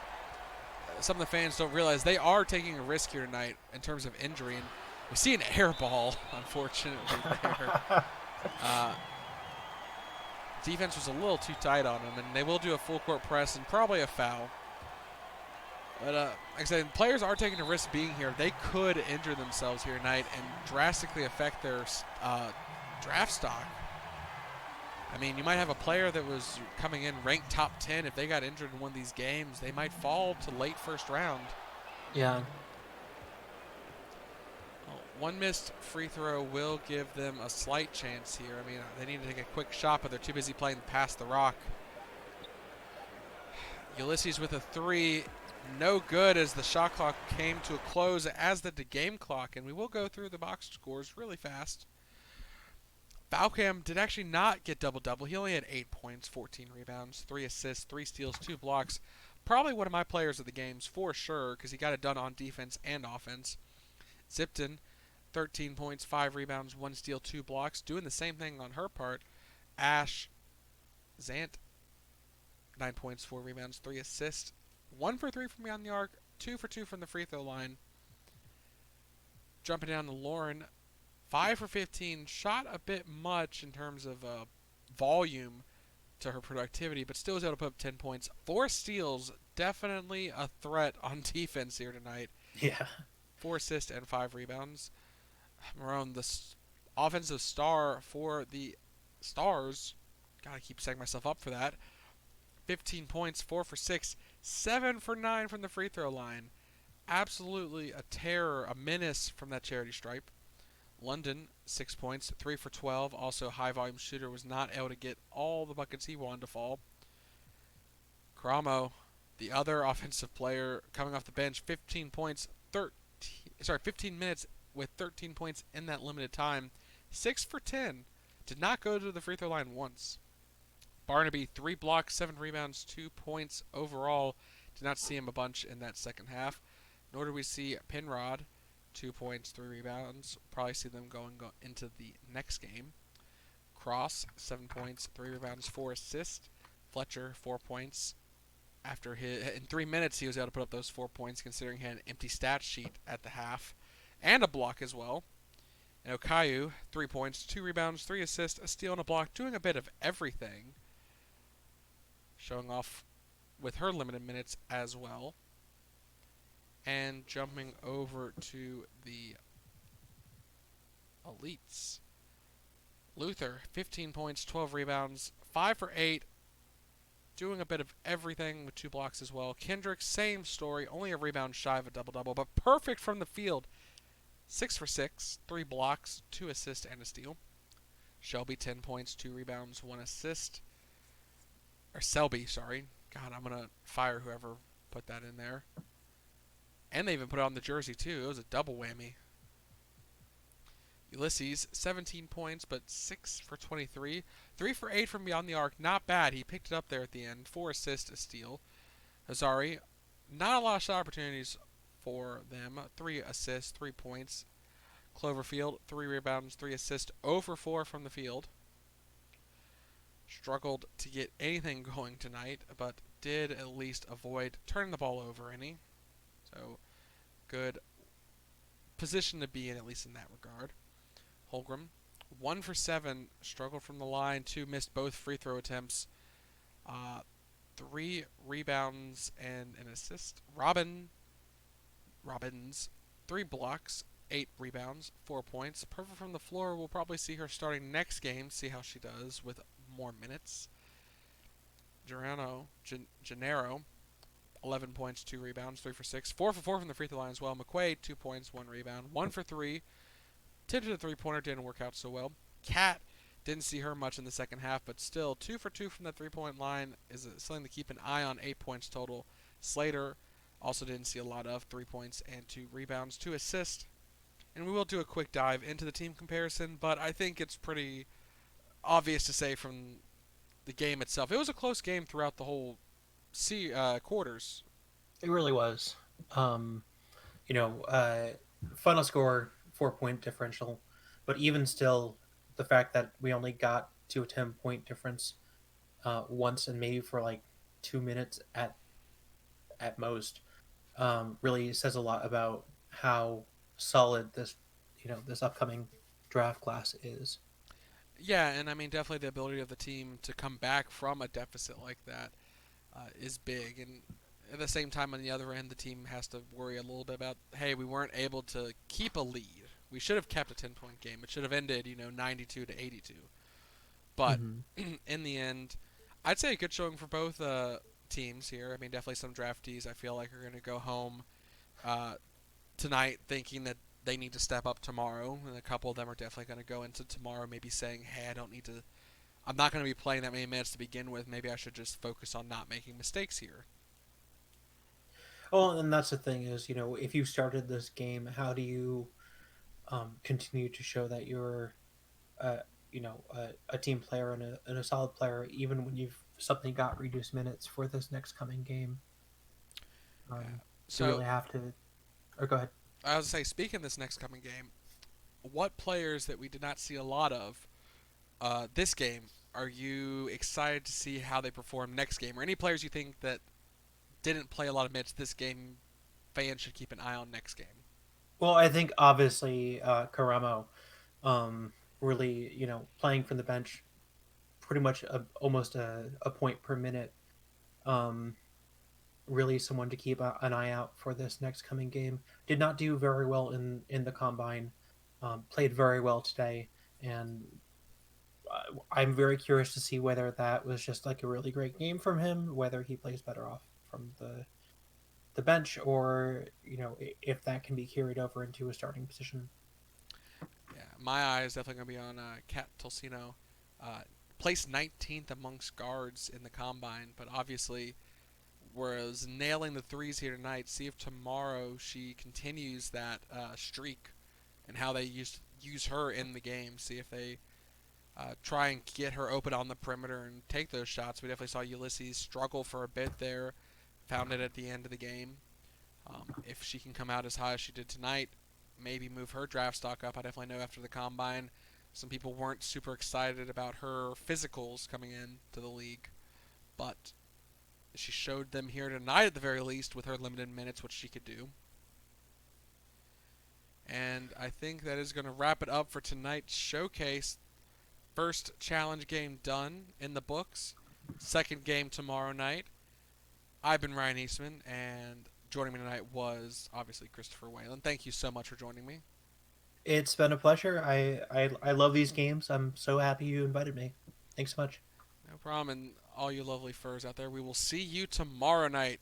S1: some of the fans don't realize they are taking a risk here tonight in terms of injury. And we see an air ball, unfortunately, there. Defense was a little too tight on them, and they will do a full court press and probably a foul. But like I said, players are taking a risk being here. They could injure themselves here tonight and drastically affect their draft stock. I mean, you might have a player that was coming in ranked top 10. If they got injured in one of these games, they might fall to late first round.
S2: Yeah.
S1: Well, one missed free throw will give them a slight chance here. I mean, they need to take a quick shot, but they're too busy playing past the rock. Ulysses with a 3. No good as the shot clock came to a close, as did the game clock. And we will go through the box scores really fast. Falcam did actually not get double-double. He only had 8 points, 14 rebounds, 3 assists, 3 steals, 2 blocks. Probably one of my players of the games for sure, because he got it done on defense and offense. Zipton, 13 points, 5 rebounds, 1 steal, 2 blocks. Doing the same thing on her part. Ash Zant, 9 points, 4 rebounds, 3 assists. 1 for 3 from beyond the arc, 2 for 2 from the free throw line. Jumping down to Lauren, 5 for 15. Shot a bit much in terms of volume to her productivity, but still was able to put up 10 points. 4 steals, definitely a threat on defense here tonight.
S2: Yeah.
S1: 4 assists and 5 rebounds. Marone, the offensive star for the Stars. Gotta keep setting myself up for that. 15 points, 4 for 6, 7 for 9 from the free throw line. Absolutely a terror, a menace from that charity stripe. London, 6 points, 3 for 12. Also a high volume shooter, was not able to get all the buckets he wanted to fall. Karamo, the other offensive player coming off the bench, 15 minutes with 13 points in that limited time. 6 for 10. Did not go to the free throw line once. Barnaby, 3 blocks, 7 rebounds, 2 points overall. Did not see him a bunch in that second half. Nor did we see Penrod, 2 points, 3 rebounds. Probably see them go into the next game. Cross, 7 points, 3 rebounds, 4 assists. Fletcher, 4 points. In 3 minutes, he was able to put up those 4 points, considering he had an empty stat sheet at the half, and a block as well. And Okayu, 3 points, 2 rebounds, 3 assists, a steal, and a block, doing a bit of everything. Showing off with her limited minutes as well. And jumping over to the elites. Luther, 15 points, 12 rebounds, 5 for 8. Doing a bit of everything with 2 blocks as well. Kendrick, same story, only a rebound shy of a double-double, but perfect from the field. 6 for 6, 3 blocks, 2 assists, and a steal. Shelby, 10 points, 2 rebounds, 1 assist. Or Selby, sorry. God, I'm going to fire whoever put that in there. And they even put it on the jersey, too. It was a double whammy. Ulysses, 17 points, but 6 for 23. 3 for 8 from beyond the arc. Not bad. He picked it up there at the end. 4 assists, a steal. Hazari, not a lot of shot opportunities for them. 3 assists, 3 points. Cloverfield, 3 rebounds, 3 assists. 0 for 4 from the field. Struggled to get anything going tonight, but did at least avoid turning the ball over any. So, good position to be in, at least in that regard. Holgram, 1 for 7, struggled from the line, 2 missed both free throw attempts, 3 rebounds and an assist. Robbins, 3 blocks, 8 rebounds, 4 points. Perfect from the floor. We'll probably see her starting next game, see how she does with more minutes. Gennaro, 11 points, 2 rebounds, 3 for 6. 4 for 4 from the free throw line as well. McQuaid, 2 points, 1 rebound, 1 for 3. Attempted a three-pointer, didn't work out so well. Kat, didn't see her much in the second half, but still 2 for 2 from that three-point line is something to keep an eye on. 8 points total. Slater also didn't see a lot of, 3 points and 2 rebounds, 2 assists. And we will do a quick dive into the team comparison, but I think it's pretty obvious to say from the game itself. It was a close game throughout the whole quarters.
S2: It really was. Final score, 4-point differential, but even still, the fact that we only got to a 10-point difference once and maybe for like 2 minutes at most really says a lot about how solid this upcoming draft class is.
S1: Yeah, and I mean definitely the ability of the team to come back from a deficit like that is big. And at the same time, on the other end, the team has to worry a little bit about, hey, we weren't able to keep a lead. We should have kept a 10-point game. It should have ended, 92 to 82. But in the end, I'd say a good showing for both teams here. I mean, definitely some draftees I feel like are going to go home tonight thinking that they need to step up tomorrow, and a couple of them are definitely going to go into tomorrow maybe saying, hey, I'm not going to be playing that many minutes to begin with. Maybe I should just focus on not making mistakes here.
S2: Well, and that's the thing is, if you started this game, how do you continue to show that you're, a team player and a solid player, even when you've suddenly got reduced minutes for this next coming game? So you really have to. Or go ahead.
S1: I was gonna say, speaking of this next coming game, what players that we did not see a lot of this game are you excited to see how they perform next game, or any players you think that didn't play a lot of minutes this game fans should keep an eye on next game?
S2: Well, I think obviously Karamo, really, playing from the bench, pretty much almost a point per minute. Um, Really someone to keep an eye out for this next coming game. Did not do very well in the combine. Played very well today, and I'm very curious to see whether that was just like a really great game from him, whether he plays better off from the bench, or if that can be carried over into a starting position.
S1: Yeah, my eye is definitely going to be on Cat Tolsino. Uh, Placed 19th amongst guards in the combine, but obviously was nailing the threes here tonight. See if tomorrow she continues that streak and how they use her in the game. See if they try and get her open on the perimeter and take those shots. We definitely saw Ulysses struggle for a bit there, found it at the end of the game. If she can come out as high as she did tonight, maybe move her draft stock up. I definitely know after the combine, some people weren't super excited about her physicals coming in to the league, but she showed them here tonight at the very least with her limited minutes what she could do. And I think that is going to wrap it up for tonight's showcase. First challenge game done in the books. Second game tomorrow night. I've been Ryan Eastman, and joining me tonight was obviously Christopher Whalen. Thank you so much for joining me.
S2: It's been a pleasure. I love these games. I'm so happy you invited me. Thanks so much.
S1: No problem, and all you lovely furs out there. We will see you tomorrow night